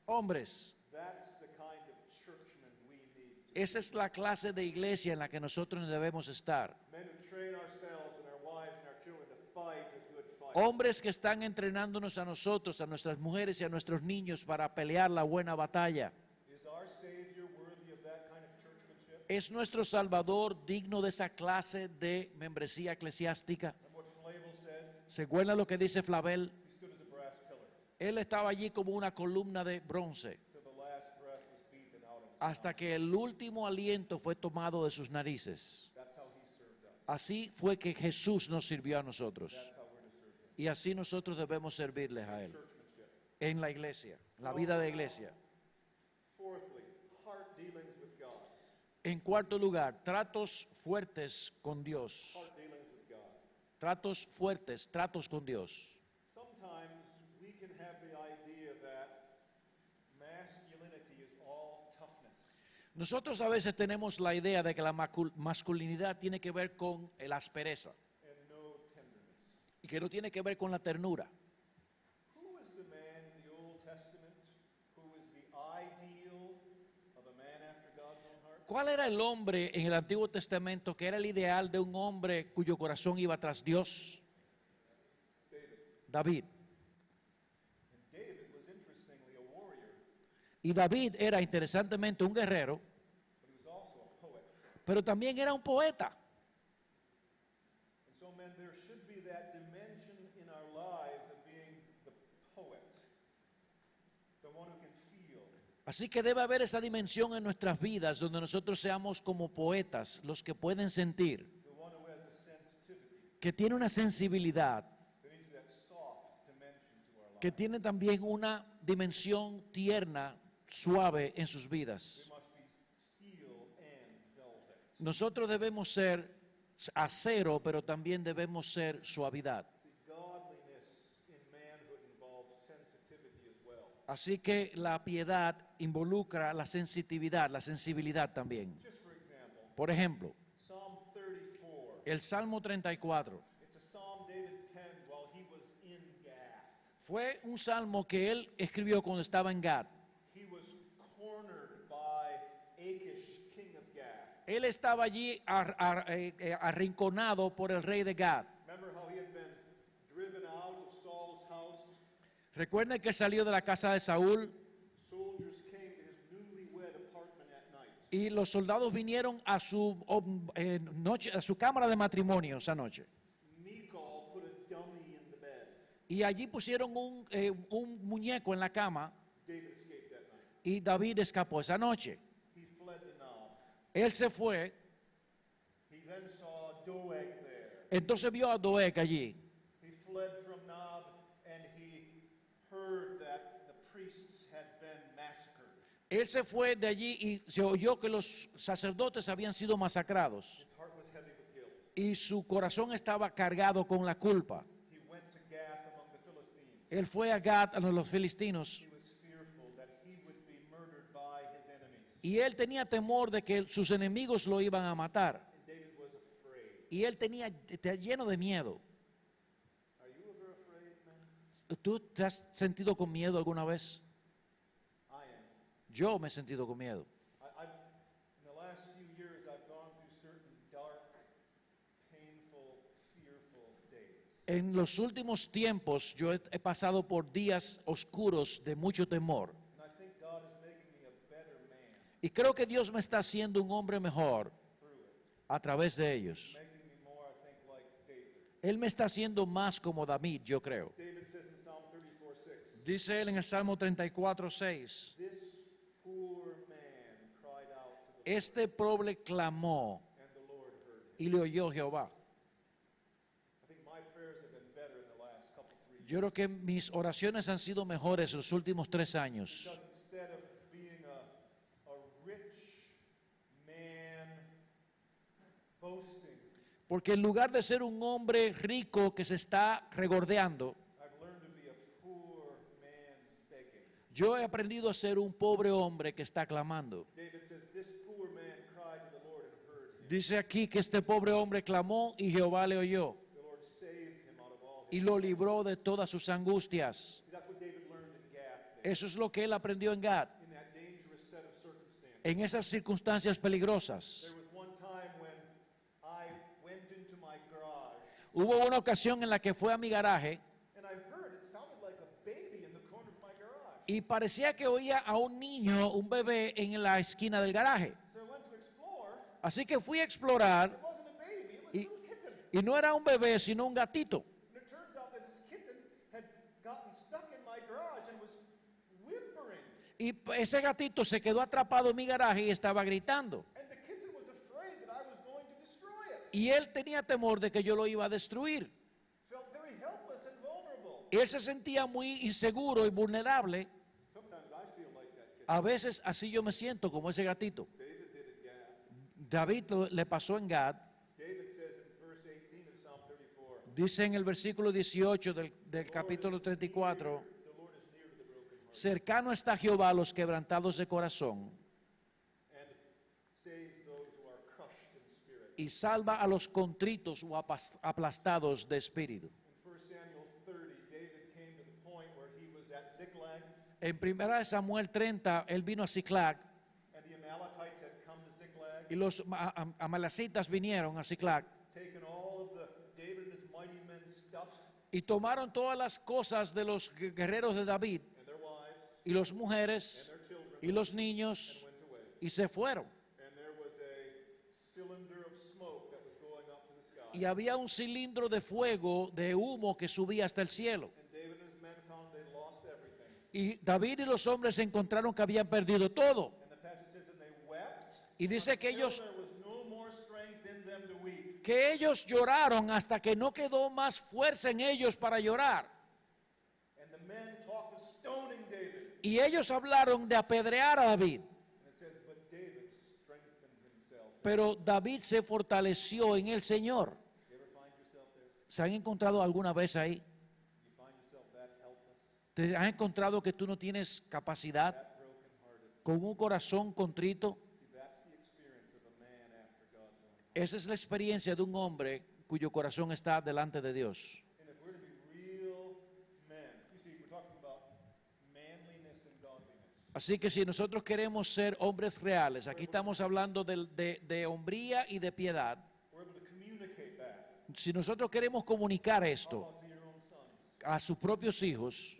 Hombres, that's the kind of churchman we need. esa es la clase de iglesia en la que nosotros debemos estar. Men who train ourselves and our wives and our children to fight a good fight. Hombres que están entrenándonos a nosotros, a nuestras mujeres y a nuestros niños para pelear la buena batalla. Is our Savior worthy of that kind of churchmanship? ¿Es nuestro Salvador digno de esa clase de membresía eclesiástica? And what Flavel said, ¿Se acuerdan lo que dice Flavel? he stood as a brass pillar Él estaba allí como una columna de bronce till the last breath was beaten out of him. hasta que el último aliento fue tomado de sus narices. That's how he served us. Así fue que Jesús nos sirvió a nosotros. That's how we're to serve him. Y así nosotros debemos servirles a Él. Churchmanship. En la iglesia, la vida de iglesia. Fourthly, heart dealings with God. En cuarto lugar, tratos fuertes con Dios. Heart dealings with God. Tratos fuertes, tratos con Dios. Sometimes we can have the idea that masculinity is all toughness. Nosotros a veces tenemos la idea de que la masculinidad tiene que ver con la aspereza And no tenderness. y que no tiene que ver con la ternura. Who is the man in the Old Testament who is the ideal of a man after God's own heart? ¿Cuál era el hombre en el Antiguo Testamento que era el ideal de un hombre cuyo corazón iba tras Dios? David. David. And David was interestingly a warrior, Y David era interesantemente un guerrero, but he was also a poet. pero también era un poeta. And so, men, there should be that dimension in our lives of being the poet, the one who can feel. Así que debe haber esa dimensión en nuestras vidas donde nosotros seamos como poetas, los que pueden sentir, The one who has a sensitivity. que tiene una sensibilidad, There needs to be that soft dimension to our lives. que tiene también una dimensión tierna, suave en sus We vidas. must be steel and velvet. Nosotros debemos ser acero, pero también debemos ser suavidad. See, godliness in manhood involves sensitivity as well. Así que la piedad involucra la sensibilidad también. Just for example, Por ejemplo, Psalm 34. el Salmo 34 It's a psalm David penned while he was in Gath. fue un salmo que él escribió cuando estaba en Gad. He was cornered by Achish, king of Gath. Él estaba allí arrinconado por el rey de Gad. Remember how he had been driven out of Saul's house? Recuerden que salió de la casa de Saúl Soldiers came to his newlywed apartment at night. y los soldados vinieron a su cámara de matrimonio esa noche. Michal put a dummy in the bed. Y allí pusieron un muñeco en la cama David escaped that night. y David escapó esa noche. He fled to Nob. Él se fue, He then saw Doeg there. entonces vio a Doeg allí. He fled from Nob and he heard that the priests had been massacred. Él se fue de allí y se oyó que los sacerdotes habían sido masacrados His heart was heavy with guilt. y su corazón estaba cargado con la culpa. He went to Gath among the Philistines. Él fue a Gad, a los filistinos, He was fearful that he would be murdered by his enemies. y él tenía temor de que sus enemigos lo iban a matar. And David was afraid. Y él tenía lleno de miedo. Are you ever afraid, man? ¿Tú te has sentido con miedo alguna vez? I am. Yo me he sentido con miedo. In the last few years, I've gone through certain dark, painful, fearful days. En los últimos tiempos yo he pasado por días oscuros de mucho temor. And I think God is making me a better man Y creo que Dios me está haciendo un hombre mejor through it. a través de ellos. Making me more, I think, like David. Él me está haciendo más como David, yo creo. David says in Psalm 34:6, Dice él en el Salmo 34:6, this poor man cried out to the este pobre clamó and the Lord heard him. y le oyó Jehová. I think my prayers have been better in the last couple, 3 Yo creo que mis oraciones han sido mejores los últimos 3 años. Because instead of being a rich man boasting, Porque en lugar de ser un hombre rico que se está regordeando, I've learned to be a poor man begging. yo he aprendido a ser un pobre hombre que está clamando. David says, this poor man cried to the Lord and heard him. Dice aquí que este pobre hombre clamó y Jehová le oyó The Lord saved him out of all y his. lo libró de todas sus angustias. That's what David learned in Gath, Eso es lo que él aprendió en Gad, in that dangerous set of circumstances. en esas circunstancias peligrosas. There was one time when I went into my garage Hubo una ocasión en la que fue a mi garaje and I heard it sounded like a baby in the corner of my garage. y parecía que oía a un niño, un bebé en la esquina del garaje. So I went to explore. Así que fui a explorar It wasn't a baby, it was a y, little kitten. y no era un bebé, sino un gatito. And it turns out that this kitten had gotten stuck in my garage and was whimpering. Y ese gatito se quedó atrapado en mi garaje y estaba gritando. And the kitten was afraid that I was going to destroy it. Y él tenía temor de que yo lo iba a destruir. Felt very helpless and vulnerable. Él se sentía muy inseguro y vulnerable. Sometimes I feel like that kitten. A veces así yo me siento como ese gatito. David did it, Gath. David le pasó en Gad. David says in verse 18 of Psalm 34, Dice en el versículo 18 del capítulo 34, the Lord is near to the brokenhearted cercano está Jehová a los quebrantados de corazón and saves those who are crushed in spirit. y salva a los contritos o aplastados de espíritu. In 1 Samuel 30, David came to the point where he was at Ziklag, En 1 Samuel 30, él vino a Ziklag and the Amalekites had come to Ziklag, y los amalecitas vinieron a Ziklag taken all of the David and his mighty men's stuff y tomaron todas las cosas de los guerreros de David and their wives y las and mujeres their children y los and niños went away. y se fueron. And there was a cylinder of smoke that was going up to the sky. Y había un cilindro de fuego, de humo que subía hasta el cielo. And David and his men found they'd lost everything. Y David y los hombres encontraron que habían perdido todo. And the passage says, and they wept. Y dice que until ellos, there was no more strength in them to weep. que ellos lloraron hasta que no quedó más fuerza en ellos para llorar. And the men talked of stoning David. Y ellos hablaron de apedrear a David. And it says, but David strengthened himself. Pero David se fortaleció en el Señor. You ever find yourself there? ¿Se han encontrado alguna vez ahí? You find yourself that helpless, ¿Te has encontrado que tú no tienes capacidad, that brokenhearted? con un corazón contrito? See, that's the experience of a man after God's own heart. Esa es la experiencia de un hombre cuyo corazón está delante de Dios. And if we're to be real men, you see, we're talking about manliness and godliness. Así que si nosotros queremos ser hombres reales, aquí estamos hablando de hombría y de piedad. We're able to communicate that. Si nosotros queremos comunicar How esto about to your own sons? a sus propios hijos,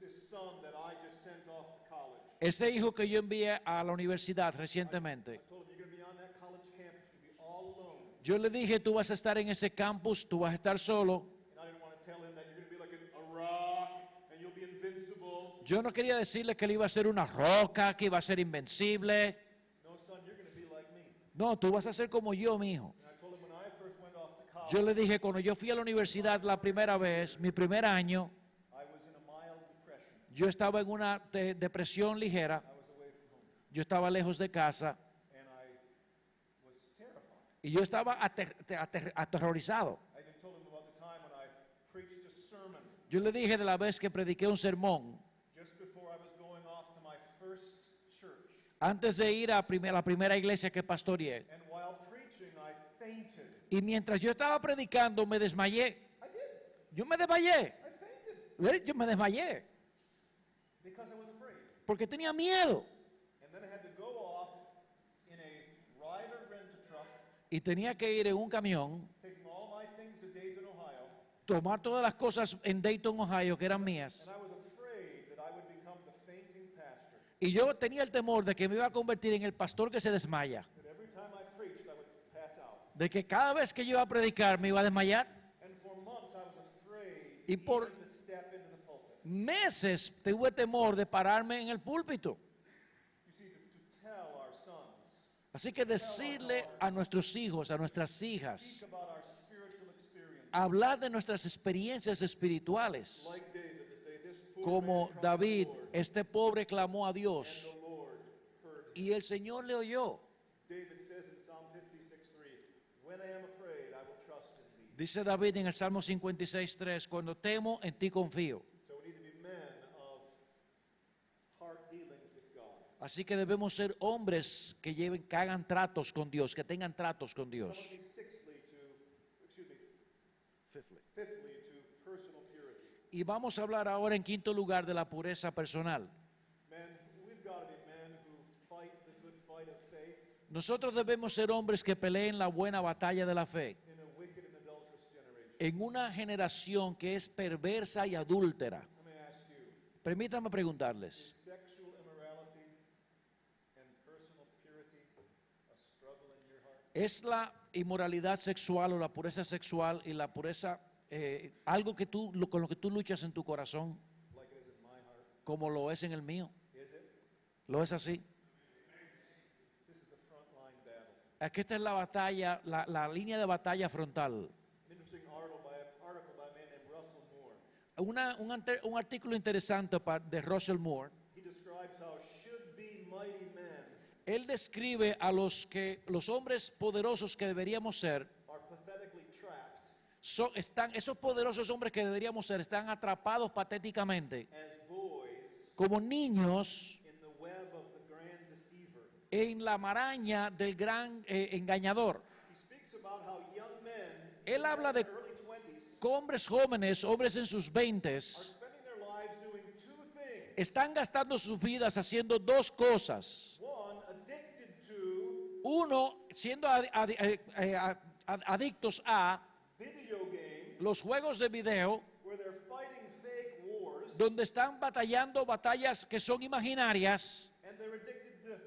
This son that I just sent off to college. ese hijo que yo envié a la universidad recientemente, I told him you're going to be on that college campus, you're going to be all alone. yo le dije, tú vas a estar en ese campus, tú vas a estar solo. And I didn't want to tell him that you're going to be like a rock and you'll be invincible. Yo no quería decirle que él iba a ser una roca, que iba a ser invencible. No, son, you're going to be like me. No, tú vas a ser como yo, mi hijo. And I told him when I first went off to college, Yo le dije, cuando yo fui a la universidad la primera vez, mi primer año, I was in a mild depression. yo estaba en una depresión ligera, I was away from home. yo estaba lejos de casa And I was terrified. y yo estaba aterrorizado. I even told him about the time when I preached a sermon Yo le dije de la vez que prediqué un sermón, just before I was going off to my first church. antes de ir a la primera iglesia que pastoreé. And while preaching, I fainted. Y mientras yo estaba predicando, me desmayé. I did. Yo me desmayé. I fainted Yo me desmayé because I was afraid. porque tenía miedo. And then I had to go off in a Ryder rent-a-truck, Y tenía que ir en un camión, taking all my things to Dayton, Ohio. tomar todas las cosas en Dayton, Ohio, que eran mías. And I was afraid that I would become the fainting pastor. Y yo tenía el temor de que me iba a convertir en el pastor que se desmaya. That every time I preached, I would pass out. De que cada vez que yo iba a predicar me iba a desmayar. And for months, I was afraid Y por even to step into the pulpit. meses tuve temor de pararme en el púlpito. You see, to tell our sons, Así que decirle a nuestros hijos, a nuestras hijas, speak about our spiritual experience. hablar de nuestras experiencias espirituales. Like David, to say, this poor Como man cried to David, the Lord, este pobre clamó a and Dios the Lord heard him. y el Señor le oyó. David says in Psalm 56:3, when I am afraid, I will trust in thee. Dice David en el Salmo 56:3, cuando temo, en ti confío. So we need to be men of heart dealings with God. Así que debemos ser hombres que hagan tratos con Dios, que tengan tratos con Dios. Fifthly, to personal purity. Y vamos a hablar ahora en quinto lugar de la pureza personal. Men, we've got to be men who fight the good fight of faith Nosotros debemos ser hombres que peleen la buena batalla de la fe in a wicked and adulterous generation. en una generación que es perversa y adúltera. Let me ask you, Permítanme preguntarles, is sexual immorality and personal purity a struggle in your heart? ¿es la inmoralidad sexual o la pureza sexual y la pureza algo que con lo que tú luchas en tu corazón Like it is in my heart? como lo es en el mío? Is it? ¿Lo es así? This is a frontline battle. Aquí esta es la batalla, la línea de batalla frontal. An interesting article by a man named Russell Moore. Un artículo interesante de Russell Moore. He describes how should-be mighty men Él describe a los hombres poderosos que deberíamos ser. are pathetically trapped Esos poderosos hombres que deberíamos ser están atrapados patéticamente as boys como niños in the web of the grand deceiver. en la maraña del gran engañador. He speaks about how young men Él habla de in their early 20s hombres jóvenes, hombres en sus 20s, are spending their lives doing two things. están gastando sus vidas haciendo dos cosas. One, addicted to Uno, siendo adictos a video games los juegos de video, where they're fighting fake wars, donde están batallando batallas que son imaginarias, and they're addicted to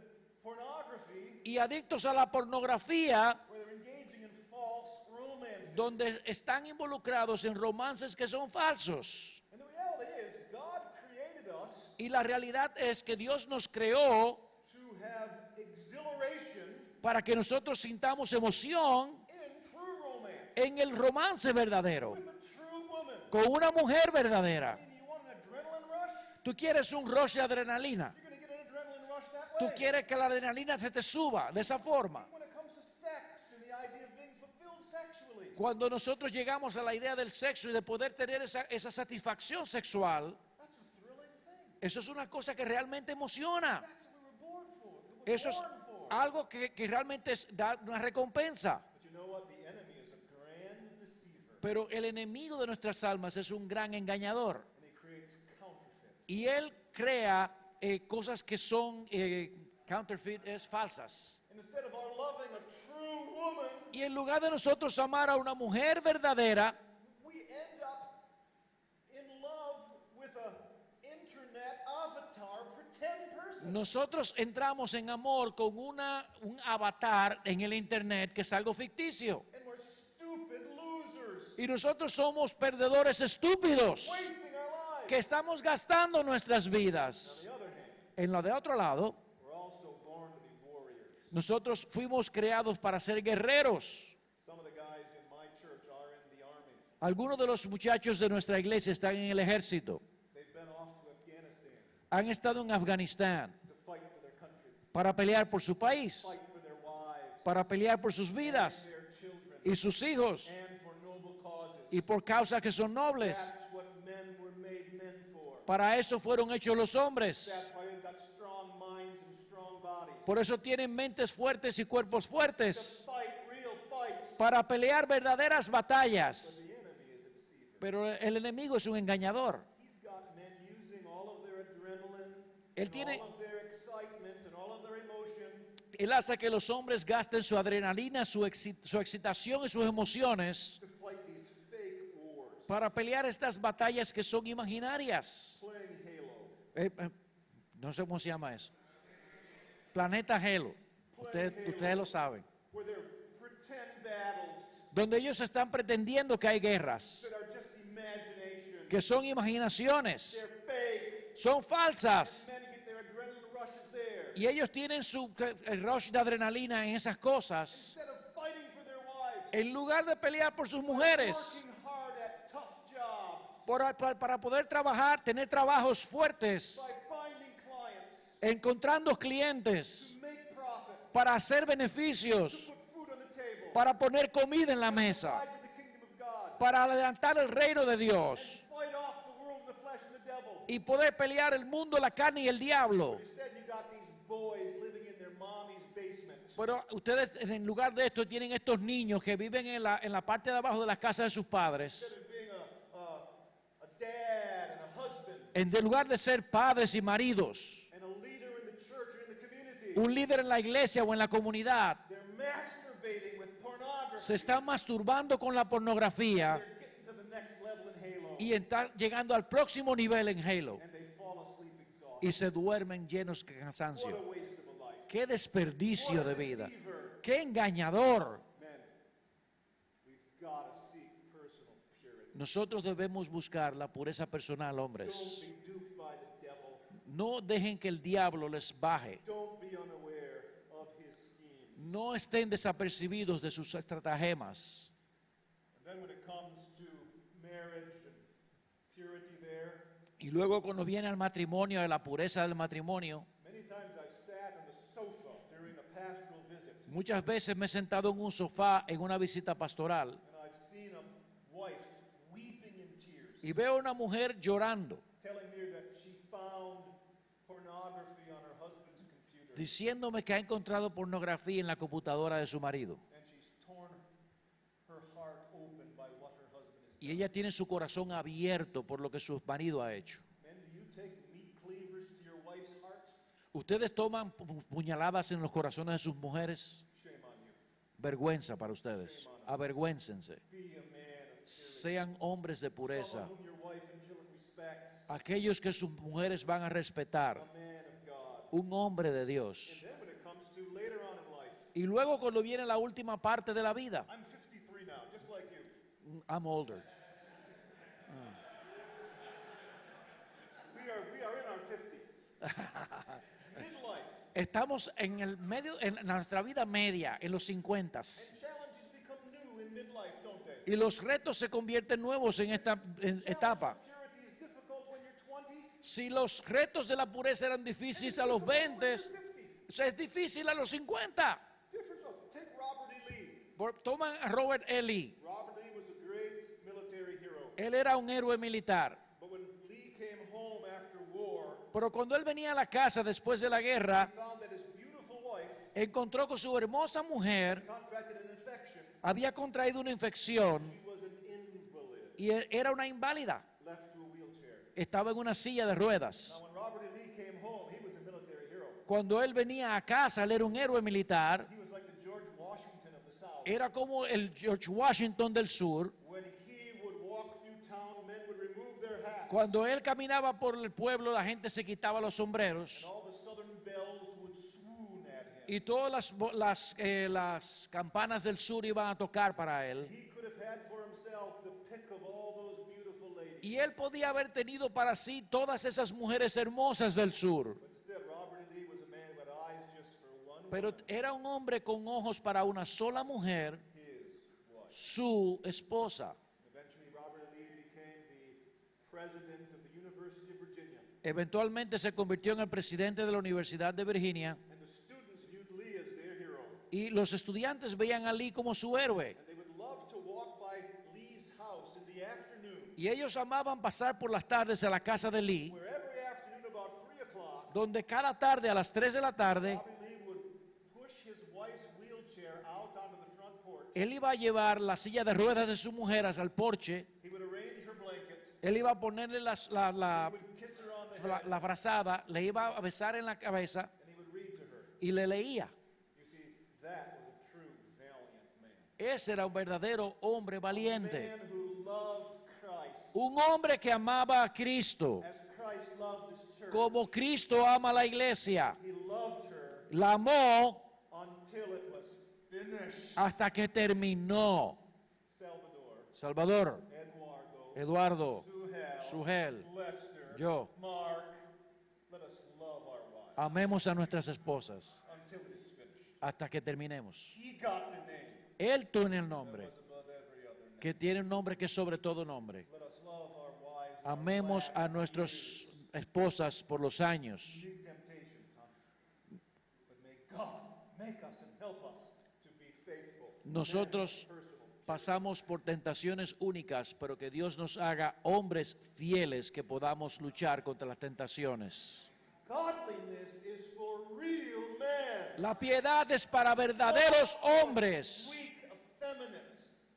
pornography y adictos a la pornografía, where they're engaging in false romances. donde están involucrados en romances que son falsos. And the reality is, God created us Y la realidad es que Dios nos creó to have exhilaration para que nosotros sintamos emoción in true romance en el romance verdadero, with a true woman. con una mujer verdadera. I mean, you want an adrenaline rush? Tú quieres un rush de adrenalina. You're going to get an adrenaline rush that Tú way. quieres que la adrenalina se te suba de esa forma. When it comes to sex and the idea of being fulfilled sexually, Cuando nosotros llegamos a la idea del sexo y de poder tener esa satisfacción sexual, that's a thrilling thing. eso es una cosa que realmente emociona. That's what we were born for. We were Eso es born for. algo que realmente da una recompensa. But you know what? The enemy is a grand deceiver, Pero el enemigo de nuestras almas es un gran engañador. and he creates counterfeits. Y él crea cosas que son counterfeit, es falsas. And instead of our loving a true woman, Y en lugar de nosotros amar a una mujer verdadera, we end up in love with a internet avatar pretend person. nosotros entramos en amor con un avatar en el internet que es algo ficticio. And we're stupid losers, Y nosotros somos perdedores estúpidos wasting our lives. que estamos gastando nuestras On vidas. the other hand, En lo de otro lado, we're also born to be warriors. nosotros fuimos creados para ser guerreros. Some of the guys in my church are in the army. Algunos de los muchachos de nuestra iglesia están en el ejército. They've been off to Afghanistan Han estado en Afganistán to fight for their country, para pelear por su país, fight for their wives, para pelear por sus vidas their children, y sus hijos and for noble causes. y por causas que son nobles. That's what men were made men for. Para eso fueron hechos los hombres. That's why they've got strong minds and strong bodies. Por eso tienen mentes fuertes y cuerpos To fuertes fight real fights. para pelear verdaderas batallas. The enemy is a deceiver. Pero el enemigo es un engañador. He's got men using all of their adrenaline, Él and tiene- all of their excitement, and all of their emotion Él hace que los hombres gasten su adrenalina, su excitación y sus emociones to fight these fake wars. para pelear estas batallas que son imaginarias. Playing Halo. No sé cómo se llama eso. Planeta Halo. Ustedes lo saben. Where they're pretend battles Donde ellos están pretendiendo que hay guerras, that are just imagination. que son imaginaciones, They're fake. son falsas. Men get their adrenaline rushes there. Y ellos tienen el rush de adrenalina en esas cosas. Instead of fighting for their wives, En lugar de pelear por sus mujeres, working hard at tough jobs, para poder trabajar, tener trabajos fuertes, by finding clients, encontrando clientes, to make profit, para hacer beneficios, put food on the table, para poner comida en la mesa, provide for the kingdom of God, para adelantar el reino de Dios fight off the world, the flesh, and the devil. y poder pelear el mundo, la carne y el diablo. Instead, you got these boys living in their mommy's basement, Pero ustedes en lugar de esto tienen estos niños que viven en la parte de abajo de las casas de sus padres. instead of being a dad and a husband En lugar de ser padres y maridos, and a leader in the church or in the community, un líder en la iglesia o en la comunidad, they're masturbating with pornography. se están masturbando con la pornografía They're getting to the next level in Halo, y están llegando al próximo nivel en Halo and they fall asleep exhausted. y se duermen llenos de What a cansancio. waste of a life. Qué desperdicio What a de vida, deceiver. qué engañador. Men, we've got to seek personal purity. Nosotros debemos buscar la pureza personal, Don't hombres. be duped by the devil. No dejen que el diablo les baje. Don't be unaware of his schemes. No estén desapercibidos de sus estratagemas. And then when it comes to marriage and purity there, Y luego cuando viene al matrimonio, a la pureza del matrimonio, many times I sat on the sofa during a pastoral visit, muchas veces me he sentado en un sofá en una visita pastoral and I've seen a wife weeping in tears, y veo a una mujer llorando, telling me that she found pornography on her husband's computer, diciéndome que ha encontrado pornografía en la computadora de su marido. and she's torn her heart open by what her husband has Y done. ella tiene su corazón abierto por lo que su marido ha hecho. Men, do you take meat cleavers to your wife's heart? ¿Ustedes toman puñaladas en los corazones de sus mujeres? Shame on you. Vergüenza para ustedes. Avergüéncense. Be a man of purity. Sean hombres de pureza. Someone whom your wife and children respects. Aquellos que sus mujeres van a respetar. A man of God. Un hombre de Dios. And then when it comes to later on in life, Y luego cuando viene la última parte de la vida. I'm 53 now, just like you. I'm older. We are in our 50s. Midlife. Estamos en el medio, en nuestra vida media, en los 50. And challenges become new in midlife, don't they? Y los retos se convierten nuevos en esta etapa. Purity is difficult when you're 20. Si los retos de la pureza eran difíciles a los 20, es difícil a los 50. Different stuff. Take Robert E. Lee. Toman a Robert E. Lee. Robert Lee was a great military hero. Él era un héroe militar. But when Lee came home after war, Pero cuando él venía a la casa después de la he guerra, found that his beautiful wife encontró con su hermosa mujer, contracted an infection. había contraído una infección She was an invalid, y era una inválida. left to a wheelchair. Estaba en una silla de ruedas. Now, when Robert E. Lee came home, he was a military hero. Cuando él venía a casa, él era un héroe militar. He was like the George Washington of the South. Era como el George Washington del sur. When he would walk through town, men would remove their hats. Cuando él caminaba por el pueblo, la gente se quitaba los sombreros. And all the southern belles would swoon at him. Y todas las campanas del sur iban a tocar para él. He could have had for himself the pick of all those beautiful ladies. Y él podía haber tenido para sí todas esas mujeres hermosas del sur. But instead, Robert E. Lee was a man with eyes just for one Pero woman, era un hombre con ojos para una sola mujer, his wife. su esposa. Eventually, Robert E. Lee became the president of the University of Virginia. Eventualmente se convirtió en el presidente de la Universidad de Virginia. And the students viewed Lee as their hero. Y los estudiantes veían a Lee como su héroe. And they would love to walk by Lee's house in the afternoon, Y ellos amaban pasar por las tardes a la casa de Lee, where every afternoon about 3 o'clock, donde cada tarde a las 3 de la tarde, Robert Lee would push his wife's wheelchair out onto the front porch. él iba a llevar la silla de ruedas de su mujer hasta el porche. He would arrange her blanket. Él iba a ponerle la He would kiss her on the head, la frazada, le iba a besar en la cabeza and he would read to her. y le leía. You see, that was a true valiant man. Ese era un verdadero hombre A valiente. man who loved Christ Un hombre que amaba a Cristo, as Christ loved his church. como Cristo ama a la iglesia. He loved her La amó until it was finished. hasta que terminó. Salvador, Salvador, Eduardo, Eduardo, Sugel, Sugel, Lester, yo. Mark, let us love our wives Amemos a nuestras esposas until it is finished. hasta que terminemos. He got the name Él tiene el that nombre, was above every other name. que tiene un nombre que es sobre todo nombre. Let us love our wives. Amemos a nuestras esposas por los años. Big temptations, huh? But may God make us and help us to be faithful. Nosotros Personal. pasamos por tentaciones únicas, pero que Dios nos haga hombres fieles que podamos luchar contra las tentaciones. Godliness is for real men. La piedad es para verdaderos hombres, Weak, effeminate.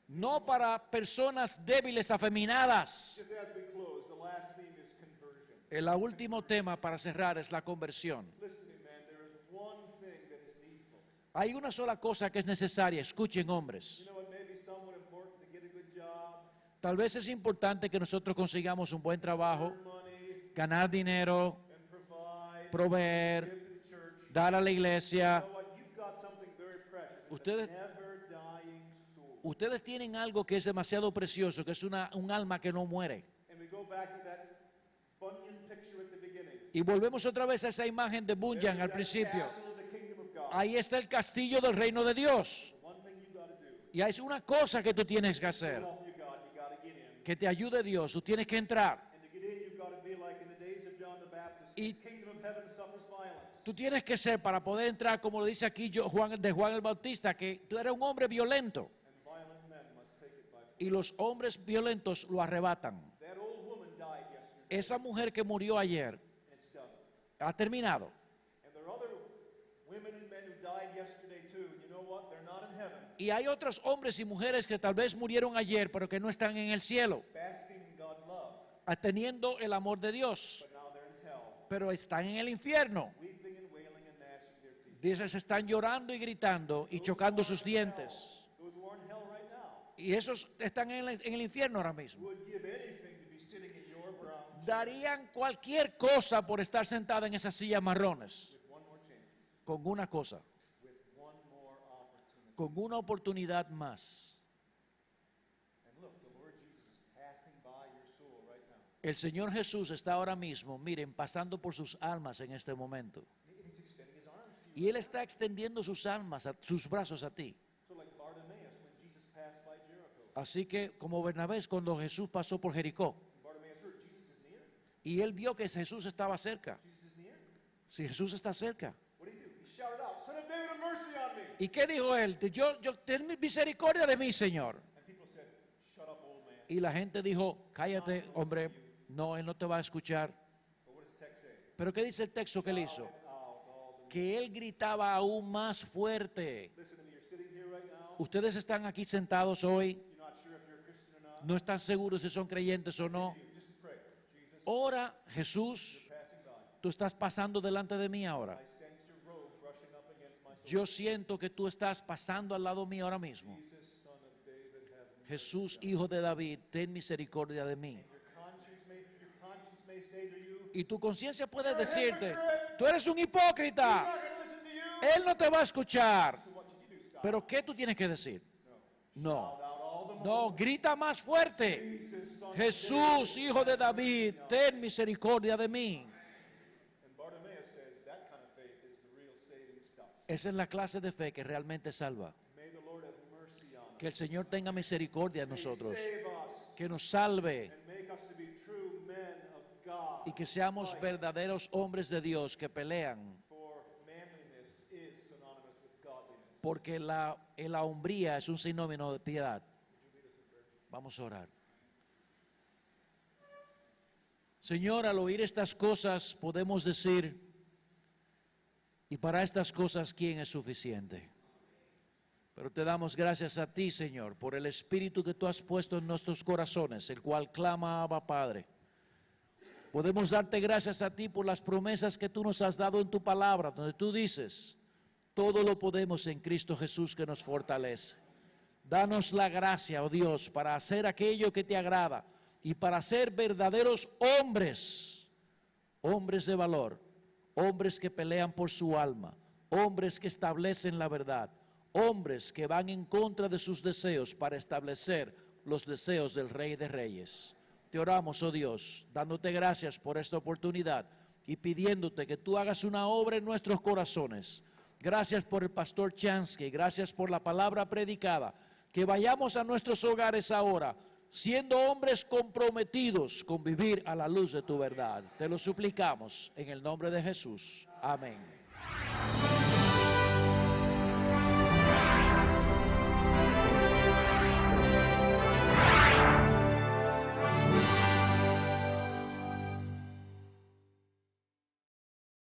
no para personas débiles, afeminadas. Just as we close, the last theme is conversion. El último tema para cerrar es la conversión. Listen to me, man. There is one thing that is needful. Hay una sola cosa que es necesaria, escuchen hombres. You know what may be somewhat important to get a good job, Tal vez es importante que nosotros consigamos un buen trabajo, earn money, ganar dinero, and provide, proveer, give to the church. dar a la iglesia. You know what? You've got something very precious. It's Ustedes- a never dying soul. Ustedes tienen algo que es demasiado precioso, que es un alma que no muere. And we go back to that Bunyan picture at the beginning. Y volvemos otra vez a esa imagen de Bunyan There al you got the principio. castle of the kingdom of God. Ahí está el castillo del reino de Dios. The one thing you got to do, Y hay una cosa que tú tienes que the hacer, help you got to get in. que te ayude Dios. Tú tienes que entrar. And to get in, you've got to be like in the days of John the Baptist. Y- The kingdom of heaven suffers violence. Tú tienes que ser, para poder entrar, como lo dice aquí Juan el Bautista, que tú eres un hombre violento. And violent men must take it by force. Y los hombres violentos lo arrebatan. That old woman died yesterday. Esa mujer que murió ayer And it's done. ha terminado. And there are other women and men who died yesterday too. You know what? They're not in heaven, Y hay otros hombres y mujeres que tal vez murieron ayer, pero que no están en el cielo, basking in God's love. teniendo el amor de Dios, But now they're in hell, pero están en el infierno. weeping and wailing and gnashing their teeth. Dices, están llorando y gritando y chocando sus dientes. Those who are in hell right now Y esos están en el infierno ahora mismo. would give anything to be sitting in your brown chair Darían cualquier cosa por estar sentada en esas sillas marrones. with one more chance, Con una cosa, with one more opportunity. con una oportunidad más. And look, the Lord Jesus is passing by your soul right now. El Señor Jesús está ahora mismo, miren, pasando por sus almas en este momento. And He's extending His arms to you. Y Él está extendiendo sus almas, sus brazos a ti. So like Bartimaeus when Jesus passed by Jericho. Así que, como Bernabé, cuando Jesús pasó por Jericó, And Bartimaeus heard Jesus is near. Y él vio que Jesús estaba cerca. Jesus is near. Si Jesús está cerca. What did he do? He shouted out, Son of David, have mercy on me. ¿Y qué dijo él? Ten misericordia de mí, Señor. And people said, Shut up, old man. Y la gente dijo, cállate, hombre, no, él no te va a escuchar. But what does the text say? Pero ¿qué dice el texto que él hizo? Out all the Que él gritaba aún más fuerte. Listen to me, you're sitting here right now. Ustedes están aquí sentados hoy, You're not sure if you're a Christian or not. no están seguros si son creyentes o no. Just pray. Jesus, Ora, Jesús, passing by. tú estás pasando delante de mí ahora. I sense your robe brushing up against my soul. Yo siento que tú estás pasando al lado mío ahora mismo. Jesus, son of David, have mercy. Jesús, hijo de David, ten misericordia de mí. Your conscience may say to you, Y tu conciencia puede decirte, tú eres un hipócrita, I'm not going to listen to you. él no te va a escuchar. So what should you do? Stop. Pero ¿qué tú tienes que decir? No, Shout out all the more. no, grita más fuerte. Jesus, son of Jesús, hijo de David, ten misericordia de mí. And Bartimaeus says that kind of faith is the real saving stuff. Esa es la clase de fe que realmente salva. May the Lord have mercy on us. Que el Señor tenga misericordia de nosotros, Save us que nos salve and make us to be true men of God. y que seamos verdaderos hombres de Dios que pelean, For manliness is synonymous with godliness. porque la hombría es un sinónimo de piedad. Vamos a orar. Señor, al oír estas cosas podemos decir, y para estas cosas, ¿quién es suficiente? Pero te damos gracias a ti, Señor, por el Espíritu que tú has puesto en nuestros corazones, el cual clama, Abba, Padre. Podemos darte gracias a ti por las promesas que tú nos has dado en tu palabra, donde tú dices, todo lo podemos en Cristo Jesús que nos fortalece. Danos la gracia, oh Dios, para hacer aquello que te agrada y para ser verdaderos hombres, hombres de valor, hombres que pelean por su alma, hombres que establecen la verdad, hombres que van en contra de sus deseos para establecer los deseos del Rey de Reyes. Te oramos, oh Dios, dándote gracias por esta oportunidad y pidiéndote que tú hagas una obra en nuestros corazones. Gracias por el pastor Chansky, gracias por la palabra predicada. Que vayamos a nuestros hogares ahora, siendo hombres comprometidos con vivir a la luz de tu verdad. Te lo suplicamos en el nombre de Jesús. Amén.